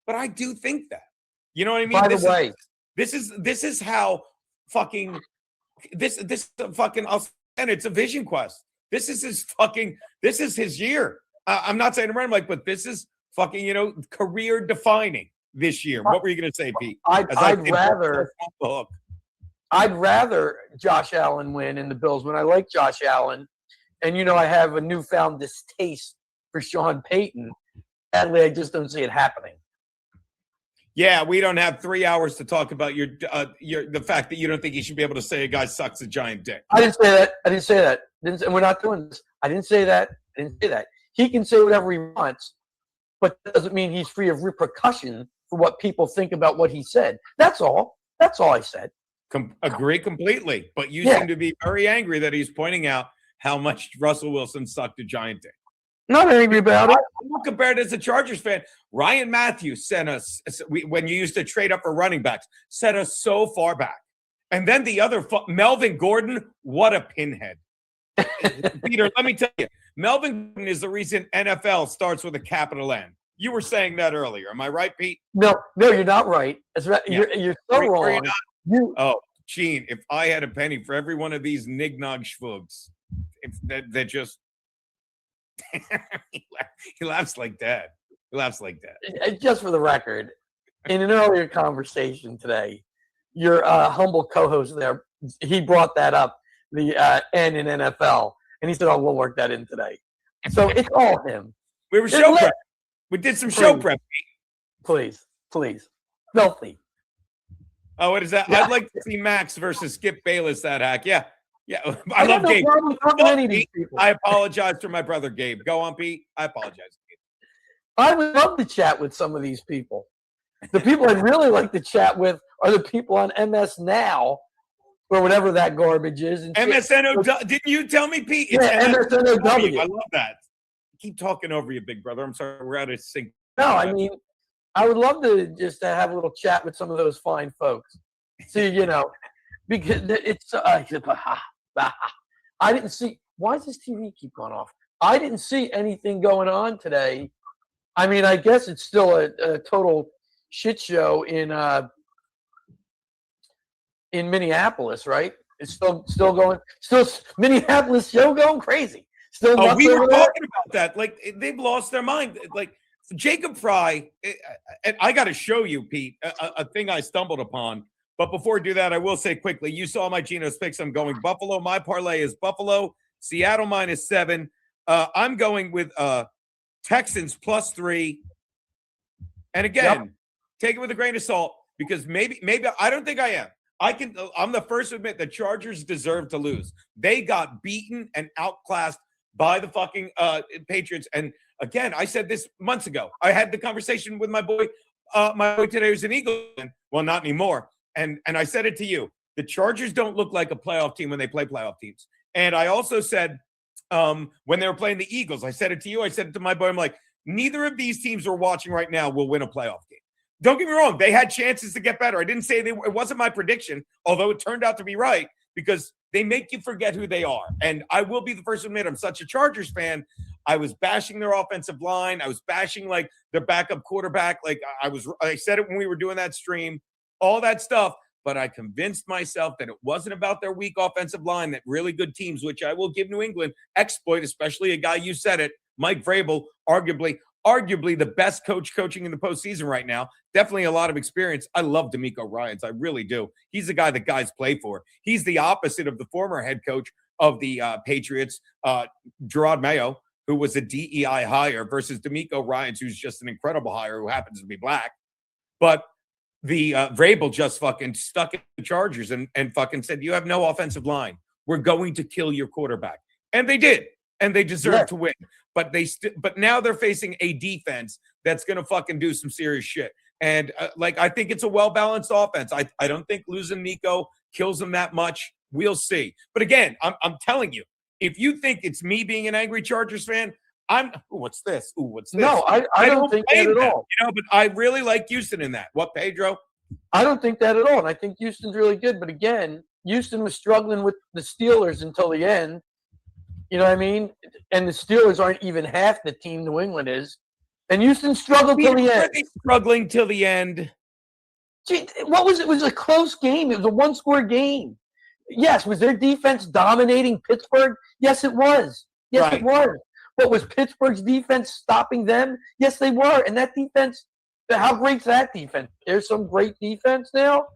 but I do think that. You know what I mean? By the way, this is how fucking this fucking. And it's a vision quest. This is his year. I'm not saying I'm like, but this is fucking career defining this year. What were you gonna say, Pete? I'd rather Josh Allen win in the Bills when I like Josh Allen. And, I have a newfound distaste for Sean Payton. Sadly, I just don't see it happening. Yeah, we don't have 3 hours to talk about the fact that you don't think he should be able to say a guy sucks a giant dick. I didn't say that. And we're not doing this. I didn't say that. He can say whatever he wants, but that doesn't mean he's free of repercussion for what people think about what he said. That's all. That's all I said. Agree completely. But you seem to be very angry that he's pointing out how much Russell Wilson sucked a giant dick. Not angry about it. I'm compared as a Chargers fan. Ryan Matthews sent us, when you used to trade up for running backs, set us so far back. And then the other, Melvin Gordon, what a pinhead. Peter, let me tell you, Melvin Gordon is the reason NFL starts with a capital N. You were saying that earlier. Am I right, Pete? No, you're not right. That's right. Yeah. You're so wrong. Oh, Gene, if I had a penny for every one of these nignog schvugs, they're just he laughs like that. Just for the record, in an earlier conversation today, your humble co-host there, he brought that up, the N in NFL, and he said, "Oh, we'll work that in today." So it's all him. We were show prep. We did some show prep. Please, filthy. Oh, what is that? Yeah. I'd like to see Max versus Skip Bayless. That hack, yeah. I love Gabe. I apologize for my brother Gabe. Go on, Pete. I apologize. I would love to chat with some of these people. The people I'd really like to chat with are the people on MS Now or whatever that garbage is. And MSNOW. Didn't you tell me, Pete? It's MSNOW. I love that. I keep talking over you, big brother. I'm sorry. We're out of sync. No, I mean, I would love to just have a little chat with some of those fine folks. See, because it's I didn't see. Why does this TV keep going off? I didn't see anything going on today. I mean, I guess it's still a total shit show in Minneapolis, right? It's still going. Still Minneapolis show going crazy. Still. Oh, we were talking about that. Like they've lost their mind. Like Jacob Fry. And I got to show you, Pete, a thing I stumbled upon. But before we do that, I will say quickly, you saw my Geno's picks. I'm going Buffalo. My parlay is Buffalo, Seattle -7. I'm going with Texans +3. And again, take it with a grain of salt because maybe I don't think I am. I'm the first to admit the Chargers deserve to lose. They got beaten and outclassed by the fucking Patriots. And again, I said this months ago. I had the conversation with my boy today who's an Eagle. Well, not anymore. And I said it to you. The Chargers don't look like a playoff team when they play playoff teams. And I also said when they were playing the Eagles, I said it to you. I said it to my boy. I'm like, neither of these teams we're watching right now will win a playoff game. Don't get me wrong. They had chances to get better. I didn't say it wasn't my prediction, although it turned out to be right because they make you forget who they are. And I will be the first to admit I'm such a Chargers fan. I was bashing their offensive line. I was bashing like their backup quarterback. Like I said it when we were doing that stream. All that stuff, but I convinced myself that it wasn't about their weak offensive line, that really good teams, which I will give New England, exploit, especially a guy, you said it, Mike Vrabel, arguably the best coach coaching in the postseason right now. Definitely a lot of experience. I love DeMeco Ryans. I really do. He's the guy that guys play for. He's the opposite of the former head coach of the Patriots, Gerard Mayo, who was a DEI hire versus DeMeco Ryans, who's just an incredible hire who happens to be black. But the Vrabel just fucking stuck in the Chargers and fucking said, you have no offensive line. We're going to kill your quarterback. And they did. and they deserve Yeah. to win. But but now they're facing a defense that's going to fucking do some serious shit. And I think it's a well-balanced offense. I don't think losing Nico kills them that much. We'll see. But again, I'm telling you, if you think it's me being an angry Chargers fan, what's this? Ooh, what's this? No, I don't think that blame at them, all. but I really like Houston in that. What, Pedro? I don't think that at all. And I think Houston's really good. But again, Houston was struggling with the Steelers until the end. You know what I mean? And the Steelers aren't even half the team New England is. And Houston struggled till the end. Struggling till the end. Gee, what was it? It was a close game. It was a one-score game. Yes, was their defense dominating Pittsburgh? Yes, it was. Yes, Right. it was. But was Pittsburgh's defense stopping them? Yes, they were. And that defense, how great's that defense? There's some great defense now.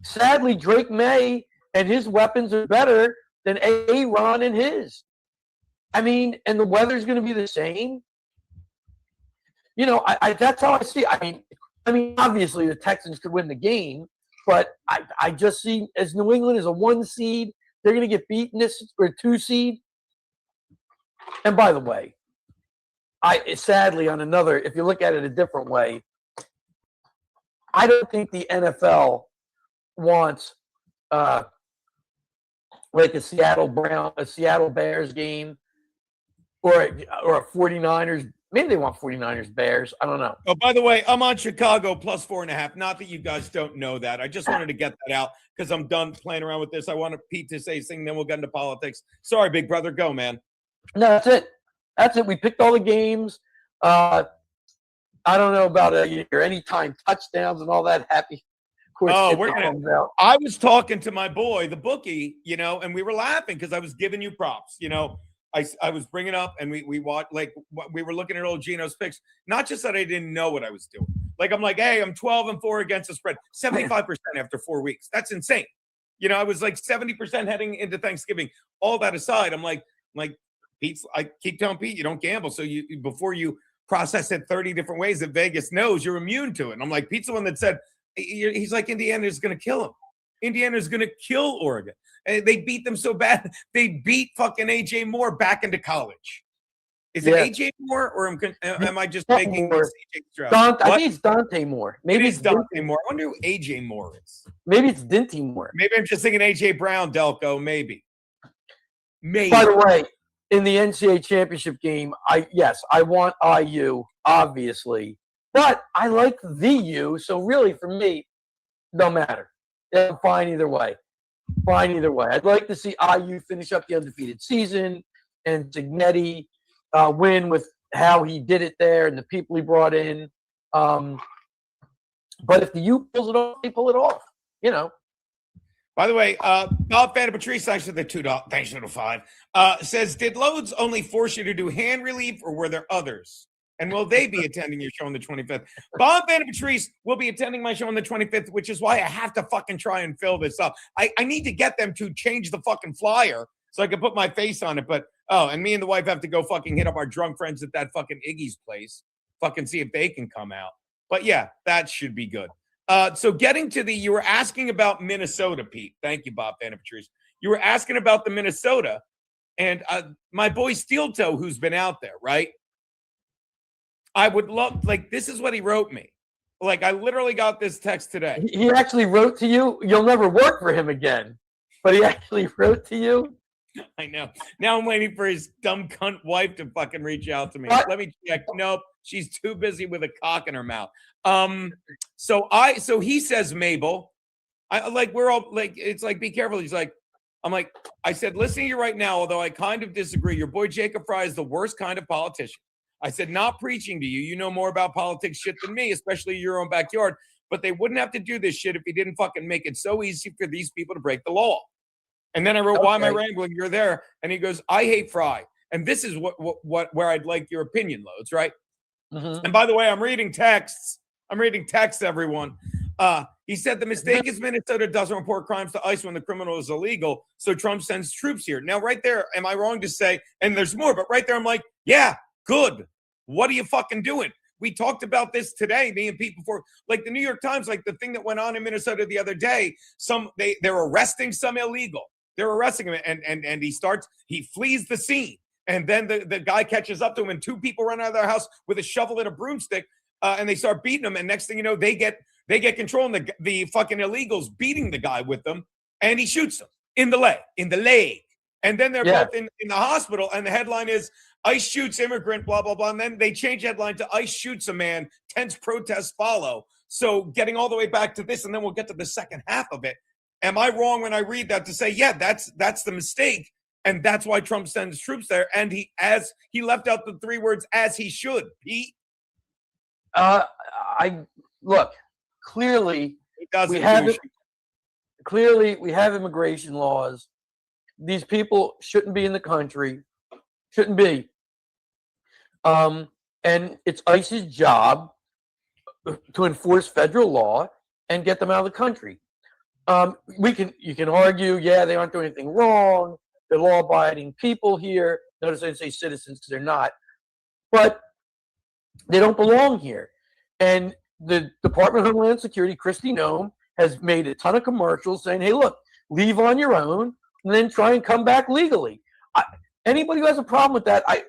Sadly, Drake May and his weapons are better than Aaron and his. I mean, and the weather's going to be the same. You know, that's how I see it. I mean, obviously the Texans could win the game, but I just see as New England is a 1 seed, they're going to get beaten this or 2 seed. And by the way, sadly on another, if you look at it a different way, I don't think the NFL wants like a Seattle Bears game or a 49ers. Maybe they want 49ers Bears. I don't know. Oh, by the way, I'm on Chicago plus 4.5. Not that you guys don't know that. I just wanted to get that out because I'm done playing around with this. I wanted Pete to say something, then we'll get into politics. Sorry, big brother. Go, man. No, that's it. That's it. We picked all the games. I don't know about your anytime touchdowns and all that happy. Of course, I was talking to my boy, the bookie, and we were laughing because I was giving you props. I was bringing up and we watched, we were looking at old Geno's picks. Not just that I didn't know what I was doing. I'm like, hey, I'm 12-4 against the spread, 75% after 4 weeks. That's insane. I was like 70% heading into Thanksgiving. All that aside, I'm like Pete. I keep telling Pete, you don't gamble. So before you process it 30 different ways that Vegas knows, you're immune to it. And I'm like, Pete's the one that said, he's like, Indiana's going to kill him. Indiana's going to kill Oregon. And they beat them so bad. They beat fucking AJ Moore back into college. Is it AJ Moore or am I just making this AJ Stroud? I think it's Dante Moore. Maybe it's Dante Moore. I wonder who AJ Moore is. Maybe it's Dinty Moore. Maybe I'm just thinking AJ Brown, Delco. Maybe. By the way, in the NCAA championship game, I want IU, obviously. But I like the U, so really for me, no matter. I'm fine either way. I'd like to see IU finish up the undefeated season and Signetti win with how he did it there and the people he brought in. But if the U pulls it off, they pull it off. By the way, Bob Fan Patrice, thanks for the $2. Thanks for the $5. Says, did Loadzzz only force you to do hand relief, or were there others? And will they be attending your show on the 25th? Bob Van Patrice will be attending my show on the 25th, which is why I have to fucking try and fill this up. I need to get them to change the fucking flyer so I can put my face on it. But, and me and the wife have to go fucking hit up our drunk friends at that fucking Iggy's place, fucking see if they can come out. But yeah, that should be good. So getting to you were asking about Minnesota, Pete. Thank you, Bob Van Patrice. You were asking about the Minnesota and my boy Steel Toe, who's been out there, right? I would love, this is what he wrote me. I literally got this text today. He actually wrote to you. You'll never work for him again. But he actually wrote to you. I know. Now I'm waiting for his dumb cunt wife to fucking reach out to me. What? Let me check. Nope. She's too busy with a cock in her mouth. So he says, Mabel, we're all it's be careful. He's like, I said, listening to you right now, although I kind of disagree, your boy Jacob Fry is the worst kind of politician. I said, not preaching to you. You know more about politics shit than me, especially your own backyard. But they wouldn't have to do this shit if he didn't fucking make it so easy for these people to break the law. And then I wrote, Why am I rambling? You're there. And he goes, I hate Fry. And this is where I'd like your opinion, Loadzzz, right? Mm-hmm. And by the way, I'm reading texts, everyone. He said the mistake is Minnesota doesn't report crimes to ICE when the criminal is illegal, so Trump sends troops here. Now, right there, am I wrong to say, and there's more, but right there I'm like, yeah, good. What are you fucking doing? We talked about this today, me and Pete, before, the New York Times, the thing that went on in Minnesota the other day, they're arresting some illegal. They're arresting him, and he flees the scene. And then the guy catches up to him, and two people run out of their house with a shovel and a broomstick, and they start beating him. And next thing you know, they get control, and the fucking illegals beating the guy with them, and he shoots him in the leg. And then they're both in the hospital, and the headline is ICE shoots immigrant, blah, blah, blah. And then they change headline to ICE shoots a man, tense protests follow. So getting all the way back to this, and then we'll get to the second half of it. Am I wrong when I read that to say, yeah, that's the mistake, and that's why Trump sends troops there? And he left out the three words, as he should, Pete. Clearly we have immigration laws. These people shouldn't be in the country, shouldn't be. And it's ICE's job to enforce federal law and get them out of the country. You can argue, they aren't doing anything wrong. They're law-abiding people here. Notice I didn't say citizens because they're not. But they don't belong here. And the Department of Homeland Security, Kristi Noem, has made a ton of commercials saying, hey, look, leave on your own and then try and come back legally. Anybody who has a problem with that, I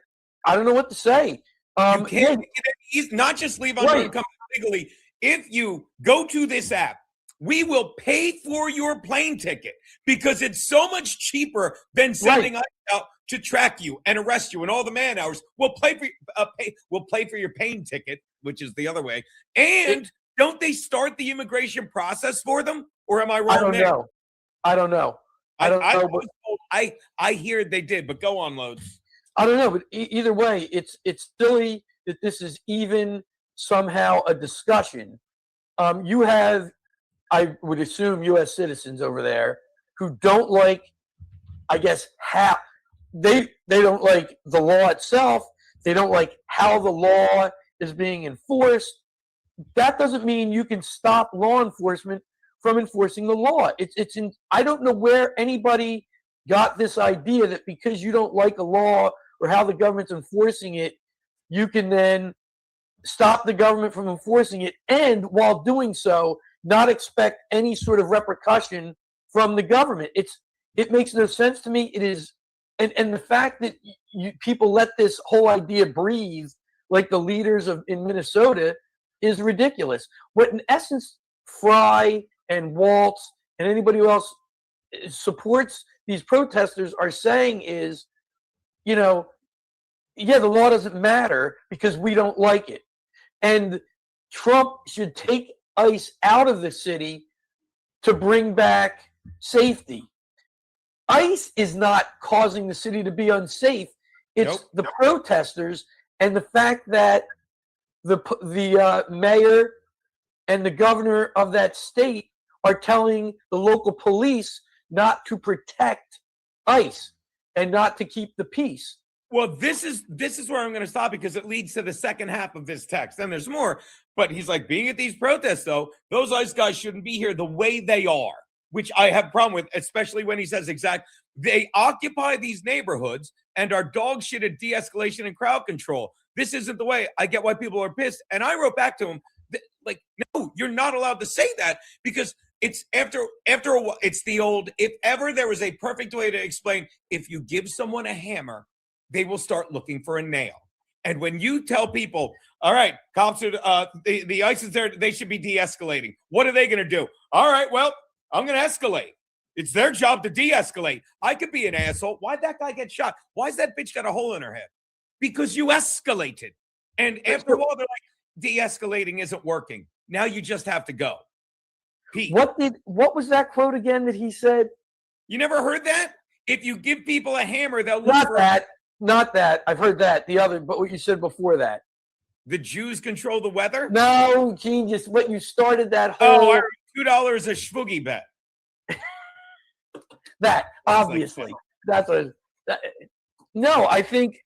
don't know what to say. You can't, he's not just leave on your own and come back legally. If you go to this app, we will pay for your plane ticket because it's so much cheaper than sending us out to track you and arrest you and all the man hours. We'll pay for your plane ticket, which is the other way. And don't they start the immigration process for them? Or am I wrong? I don't know. I hear they did, but go on, Loadzzz. I don't know, but either way, it's silly that this is even somehow a discussion. You have, I would assume, U.S. citizens over there who don't like, I guess, how they don't like the law itself. They don't like how the law is being enforced. That doesn't mean you can stop law enforcement from enforcing the law. I don't know where anybody got this idea that because you don't like a law or how the government's enforcing it, you can then stop the government from enforcing it, and while doing so, not expect any sort of repercussion from the government. It makes no sense to me. It is, and the fact that people let this whole idea breathe, like the leaders in Minnesota, is ridiculous. What in essence Fry and Waltz and anybody else supports these protesters are saying is, the law doesn't matter because we don't like it. And Trump should take ICE out of the city to bring back safety. ICE is not causing the city to be unsafe. It's the protesters, and the fact that the mayor and the governor of that state are telling the local police not to protect ICE and not to keep the peace. Well, this is where I'm going to stop because it leads to the second half of this text. And there's more, but he's like, being at these protests, though, those ICE guys shouldn't be here the way they are, which I have a problem with, especially when he says they occupy these neighborhoods and are dog shit at de-escalation and crowd control. This isn't the way. I get why people are pissed. And I wrote back to him, no, you're not allowed to say that because it's after a while, it's the old, if ever there was a perfect way to explain, if you give someone a hammer, they will start looking for a nail. And when you tell people, all right, cops are, the ICE is there, they should be de-escalating. What are they going to do? All right, well, I'm going to escalate. It's their job to de-escalate. I could be an asshole. Why'd that guy get shot? Why's that bitch got a hole in her head? Because you escalated. And after a while, they're like, de-escalating isn't working. Now you just have to go. Pete. What was that quote again that he said? You never heard that? If you give people a hammer, they'll look for Not that. I've heard that. The other, but what you said before that. The Jews control the weather? No, genius. What you started that whole... Oh, $2 a schvoogie bet. That, obviously. That's what... No, I think...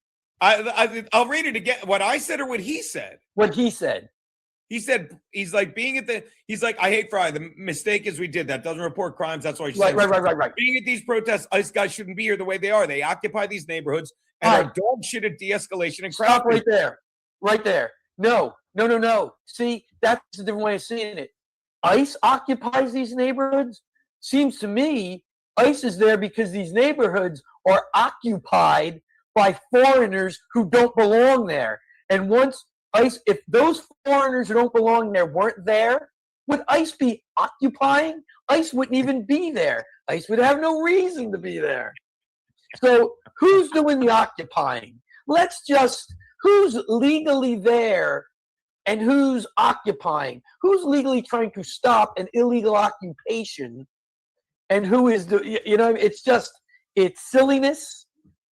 I'll read it again. What I said or what he said? What he said. He said, he's like, I hate Fry. The mistake is we did that. Doesn't report crimes. That's why he said. Right. Being at these protests, ICE guys shouldn't be here the way they are. They occupy these neighborhoods and are dog shit at de-escalation and crowd. Stop right there. No. See, that's a different way of seeing it. ICE occupies these neighborhoods. Seems to me ICE is there because these neighborhoods are occupied by foreigners who don't belong there. And once ICE, if those foreigners who don't belong there weren't there, would ICE be occupying? ICE wouldn't even be there. ICE would have no reason to be there. So who's doing the occupying? Who's legally there and who's occupying? Who's legally trying to stop an illegal occupation? And who is it's silliness.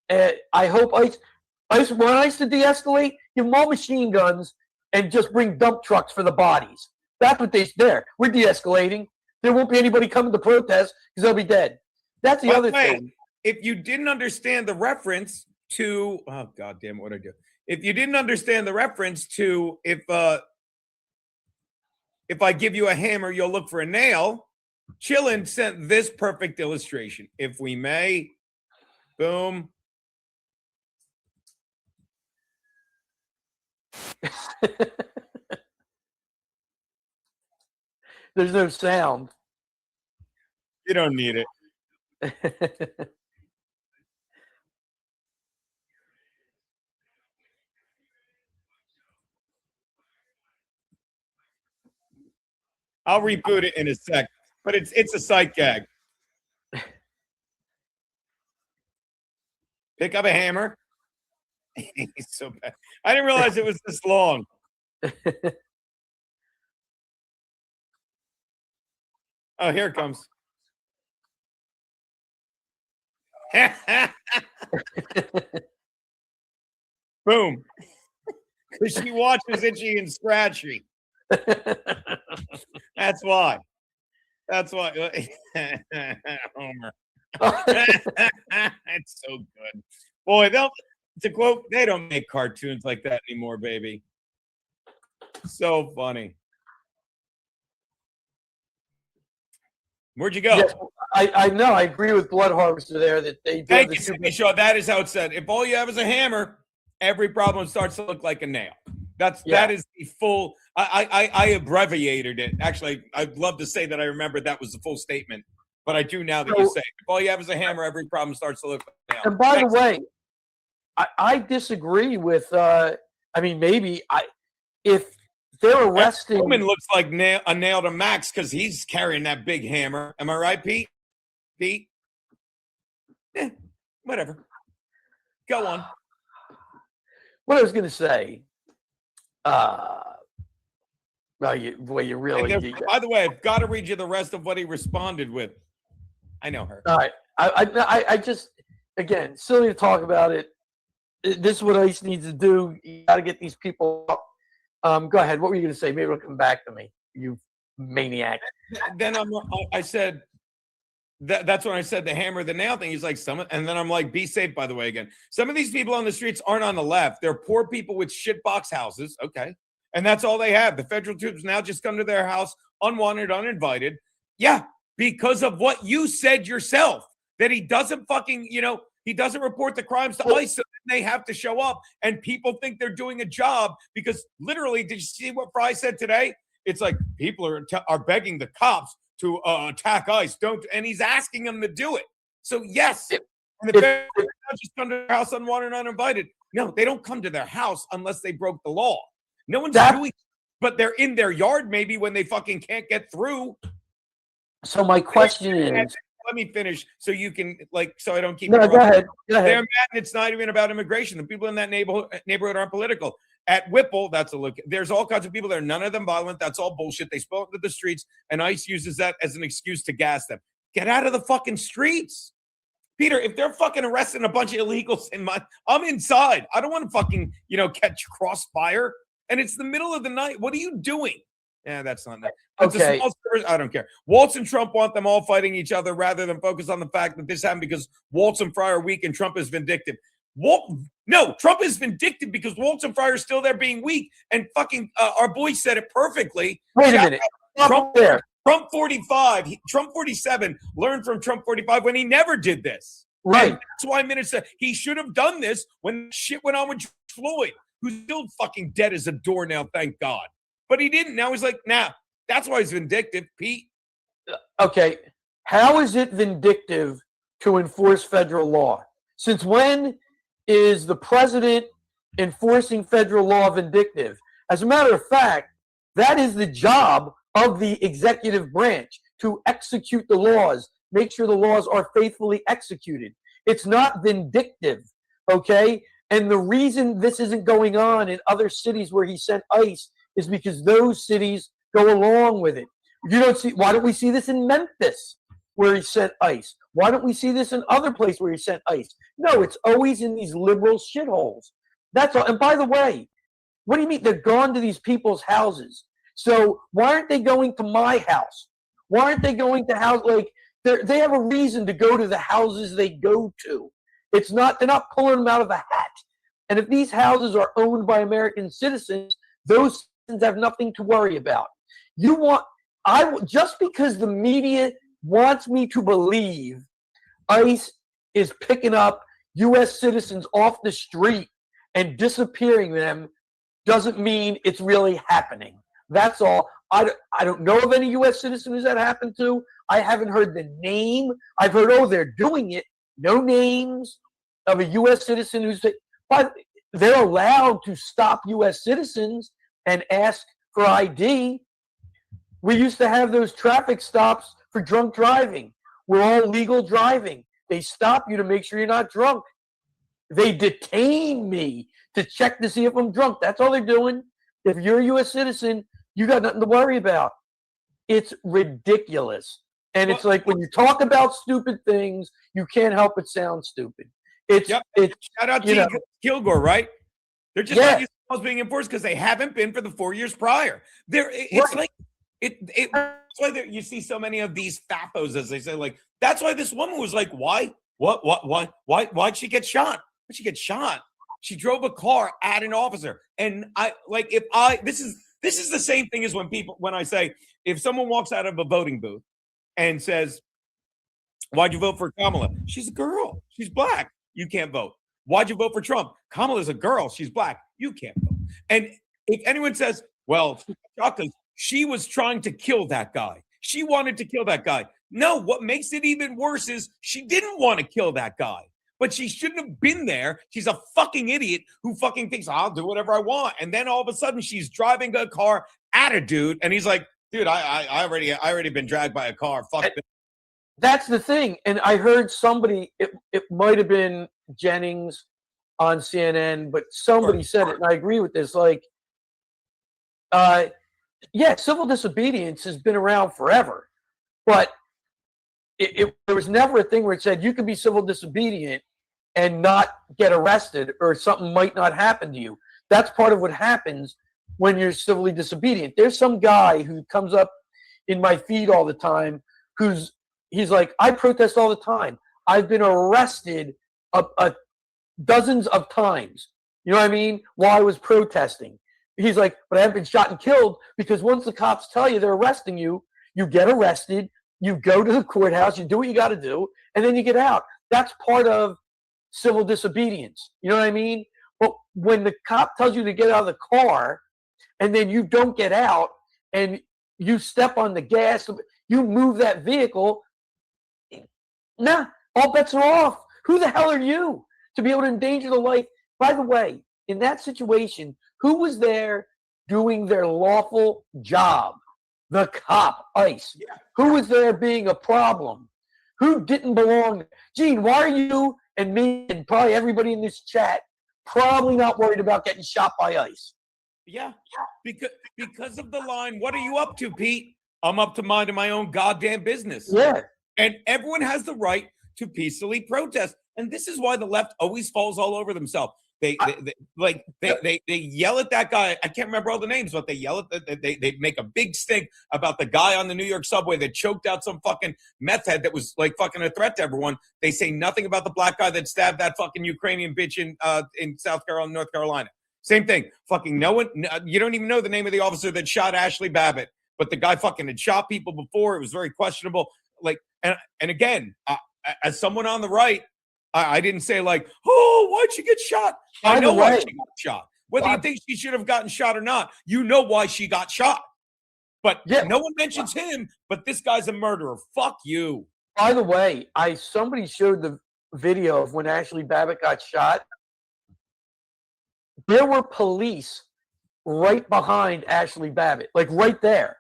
I hope ICE want ICE to de-escalate, give them all machine guns and just bring dump trucks for the bodies. That's what there. We're de-escalating. There won't be anybody coming to protest because they'll be dead. That's the other thing. If you didn't understand the reference to, oh God damn it, what'd I do? If you didn't understand the reference to if I give you a hammer, you'll look for a nail, Chillin sent this perfect illustration. If we may, boom. There's no sound. You don't need it. I'll reboot it in a sec, but it's a sight gag. Pick up a hammer. He's so bad. I didn't realize it was this long. Oh, here it comes. Boom. Because she watches Itchy and Scratchy. That's why. That's why. Homer. It's so good. Boy, to quote, they don't make cartoons like that anymore, baby. So funny. Where'd you go? Yes, I know. I agree with Blood Harvester there that they do. Thank you, Sydney Shaw. That is how it's said. If all you have is a hammer, every problem starts to look like a nail. That is the full. I abbreviated it. Actually, I'd love to say that I remember that was the full statement, but I do now that you say it. If all you have is a hammer, every problem starts to look like a nail. And by the way, I disagree with. If they're arresting. Woman looks like a nail to Max because he's carrying that big hammer. Am I right, Pete? Pete? Whatever. Go on. What I was going to say. You really. By the way, I've got to read you the rest of what he responded with. I know her. All right. I just, again, silly to talk about it. This is what ICE needs to do. You got to get these people up. Go ahead. What were you going to say? Maybe it'll come back to me. You maniac. Then I said, that's when I said the hammer, the nail thing. He's like, and then I'm like, be safe, by the way, again. Some of these people on the streets aren't on the left. They're poor people with shit box houses. Okay. And that's all they have. The federal troops now just come to their house, unwanted, uninvited. Yeah. Because of what you said yourself, that he doesn't fucking, he doesn't report the crimes to ICE, so they have to show up, and people think they're doing a job because literally, did you see what Fry said today? It's like people are begging the cops to attack ICE, and he's asking them to do it. So yes, and the feds just come to their house unwanted, uninvited. No, they don't come to their house unless they broke the law. No one's doing, but they're in their yard maybe when they fucking can't get through. So my question is. Let me finish so you can so I don't keep. No, go ahead. Go ahead. They're mad, and it's not even about immigration. The people in that neighborhood aren't political. At Whipple, that's a look. There's all kinds of people there. None of them violent. That's all bullshit. They spill into the streets, and ICE uses that as an excuse to gas them. Get out of the fucking streets, Peter. If they're fucking arresting a bunch of illegals I'm inside. I don't want to fucking catch crossfire. And it's the middle of the night. What are you doing? Yeah, that's not that. Okay. I don't care. Waltz and Trump want them all fighting each other rather than focus on the fact that this happened because Waltz and Fry are weak and Trump is vindictive. No, Trump is vindictive because Waltz and Fry are still there being weak. And fucking our boy said it perfectly. Wait a minute. Trump 45, Trump 47 learned from Trump 45 when he never did this. Right. And that's why minutes said he should have done this when shit went on with Floyd, who's still fucking dead as a doornail, thank God. But he didn't. Now he's like, nah, that's why he's vindictive, Pete. Okay. How is it vindictive to enforce federal law? Since when is the president enforcing federal law vindictive. As a matter of fact, that is the job of the executive branch, to execute the laws, make sure the laws are faithfully executed. It's not vindictive, okay? And the reason this isn't going on in other cities where he sent ICE is because those cities go along with it. You don't see, why don't we see this in Memphis where he sent ICE? Why don't we see this in other places where he sent ICE? No, it's always in these liberal shitholes. That's all. And by the way, what do you mean they're gone to these people's houses? So why aren't they going to my house? Why aren't they going to house, like, they have a reason to go to the houses they go to. It's not, they're not pulling them out of a hat. And if these houses are owned by American citizens, those citizens have nothing to worry about. Just because the media wants me to believe ICE is picking up U.S. citizens off the street and disappearing them doesn't mean it's really happening. That's all. I don't know of any U.S. citizen who's that happened to. I haven't heard the name. I've heard, oh, they're doing it. No names of a U.S. citizen who's, but they're allowed to stop U.S. citizens and ask for ID. We used to have those traffic stops for drunk driving. We're all legal driving. They stop you to make sure you're not drunk. They detain me to check to see if I'm drunk. That's all they're doing. If you're a U.S. citizen, you got nothing to worry about. It's ridiculous. And it's like when you talk about stupid things, you can't help but sound stupid. It's shout out to Kilgore, right? They're just like these laws being enforced because they haven't been for the 4 years prior. It's like that's why you see so many of these fappos, as they say. Like, that's why this woman was like, why'd she get shot? Why'd she get shot? She drove a car at an officer. And this is the same thing as when I say, if someone walks out of a voting booth and says, why'd you vote for Kamala? She's a girl. She's black. You can't vote. Why'd you vote for Trump? Kamala's a girl. She's black. You can't vote. And if anyone says, well, she was trying to kill that guy. She wanted to kill that guy. No, what makes it even worse is she didn't want to kill that guy. But she shouldn't have been there. She's a fucking idiot who fucking thinks, I'll do whatever I want. And then all of a sudden she's driving a car at a dude. And he's like, dude, I already been dragged by a car. Fuck this. That's the thing. And I heard somebody, it might have been Jennings on CNN, but somebody said it, and I agree with this. Like, civil disobedience has been around forever. But there was never a thing where it said you can be civil disobedient and not get arrested, or something might not happen to you. That's part of what happens when you're civilly disobedient. There's some guy who comes up in my feed all the time he's like, I protest all the time. I've been arrested dozens of times. You know what I mean? While I was protesting. He's like, but I haven't been shot and killed, because once the cops tell you they're arresting you, you get arrested, you go to the courthouse, you do what you got to do, and then you get out. That's part of civil disobedience. You know what I mean? But when the cop tells you to get out of the car and then you don't get out and you step on the gas, you move that vehicle, nah, all bets are off. Who the hell are you to be able to endanger the life? By the way, in that situation, who was there doing their lawful job? The cop, ICE. Yeah. Who was there being a problem? Who didn't belong? Gene, why are you and me and probably everybody in this chat probably not worried about getting shot by ICE? Yeah, because of the line, what are you up to, Pete? I'm up to minding my own goddamn business. Yeah. And everyone has the right to peacefully protest. And this is why the left always falls all over themselves. They yell at that guy. I can't remember all the names, but they yell at they make a big stink about the guy on the New York subway that choked out some fucking meth head that was like fucking a threat to everyone. They say nothing about the black guy that stabbed that fucking Ukrainian bitch in South Carolina, North Carolina. Same thing. Fucking no one. You don't even know the name of the officer that shot Ashley Babbitt, but the guy fucking had shot people before. It was very questionable. Like, and again, as someone on the right, I didn't say like, oh, why'd she get shot? I know why she got shot. Whether you think she should have gotten shot or not, you know why she got shot. But no one mentions him, but this guy's a murderer. Fuck you. By the way, somebody showed the video of when Ashley Babbitt got shot, there were police right behind Ashley Babbitt, like right there.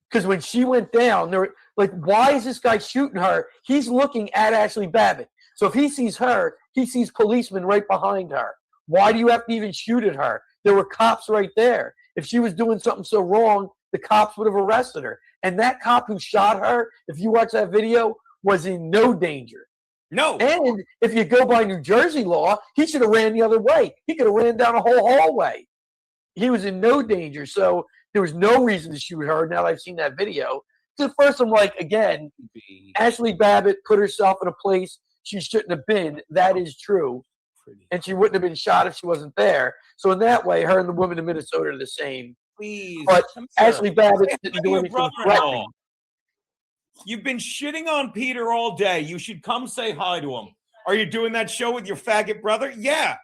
Because when she went down, there were like, why is this guy shooting her? He's looking at Ashley Babbitt. So if he sees her, he sees policemen right behind her. Why do you have to even shoot at her? There were cops right there. If she was doing something so wrong, the cops would have arrested her. And that cop who shot her, if you watch that video, was in no danger. No. And if you go by New Jersey law, he should have ran the other way. He could have ran down a whole hallway. He was in no danger. So there was no reason to shoot her. Now that I've seen that video. So at first I'm like, again, Ashley Babbitt put herself in a place she shouldn't have been. That is true. And she wouldn't have been shot if she wasn't there. So in that way, her and the woman in Minnesota are the same. Please. But Ashley Babbitt didn't do anything threatening. You've been shitting on Peter all day. You should come say hi to him. Are you doing that show with your faggot brother? Yeah.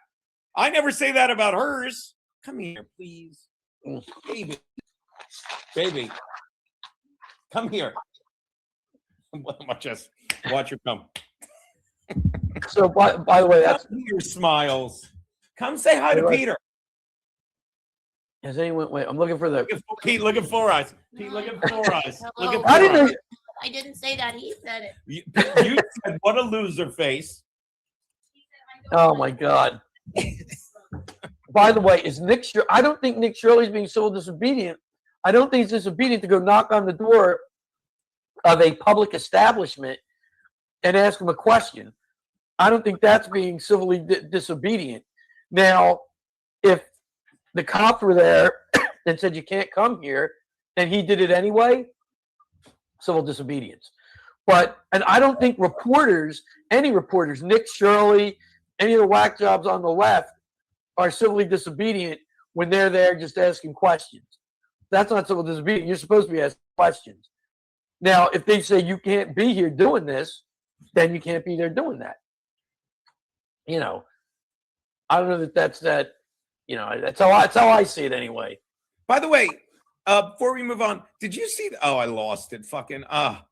I never say that about hers. Come here, please. Baby. Baby. Come here. Watch her come. So by the way, that's your smiles. Come say hi to Peter. Has anyone? Wait, I'm looking for the Pete. Look at Four Eyes. Pete, look at Four Eyes. Look at I didn't. I didn't say that. He said it. You said, what a loser face. Oh my God. By the way, is Nick? I don't think Nick Shirley's being civil disobedient. I don't think he's disobedient to go knock on the door of a public establishment and ask him a question. I don't think that's being civilly disobedient. Now, if the cops were there and said you can't come here, and he did it anyway, civil disobedience. And I don't think any reporters, Nick Shirley, any of the whack jobs on the left, are civilly disobedient when they're there just asking questions. That's not civil disobedience. You're supposed to be asking questions. Now, if they say you can't be here doing this, then you can't be there doing that. You know, I don't know that's that. You know, that's how I see it anyway. By the way, before we move on, did you see? I lost it. Fucking I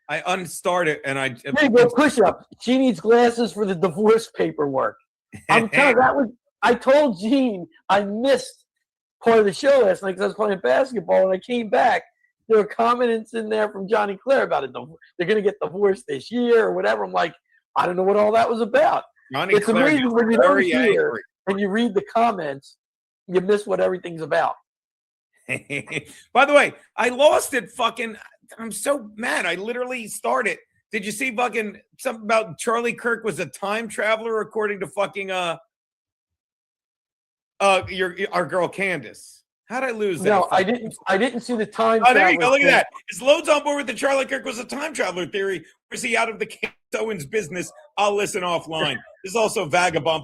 unstarted and I. Hey, go push up. She needs glasses for the divorce paperwork. I'm telling you, I told Gene I missed part of the show last night because I was playing basketball and I came back. There were comments in there from Johnny Claire about it. They're going to get divorced this year or whatever. I'm like, I don't know what all that was about. It's amazing when you don't hear and you read the comments, you miss what everything's about. By the way, I lost it. Fucking, I'm so mad. I literally started. Did you see fucking something about Charlie Kirk was a time traveler according to fucking our girl Candace? How'd I lose that? No, I didn't see the time. Oh, there you go. Look at that. Is Loadzzz on board with the Charlie Kirk was a time traveler theory? Or is he out of the Candace Owens business? I'll listen offline. There's also Vagabond.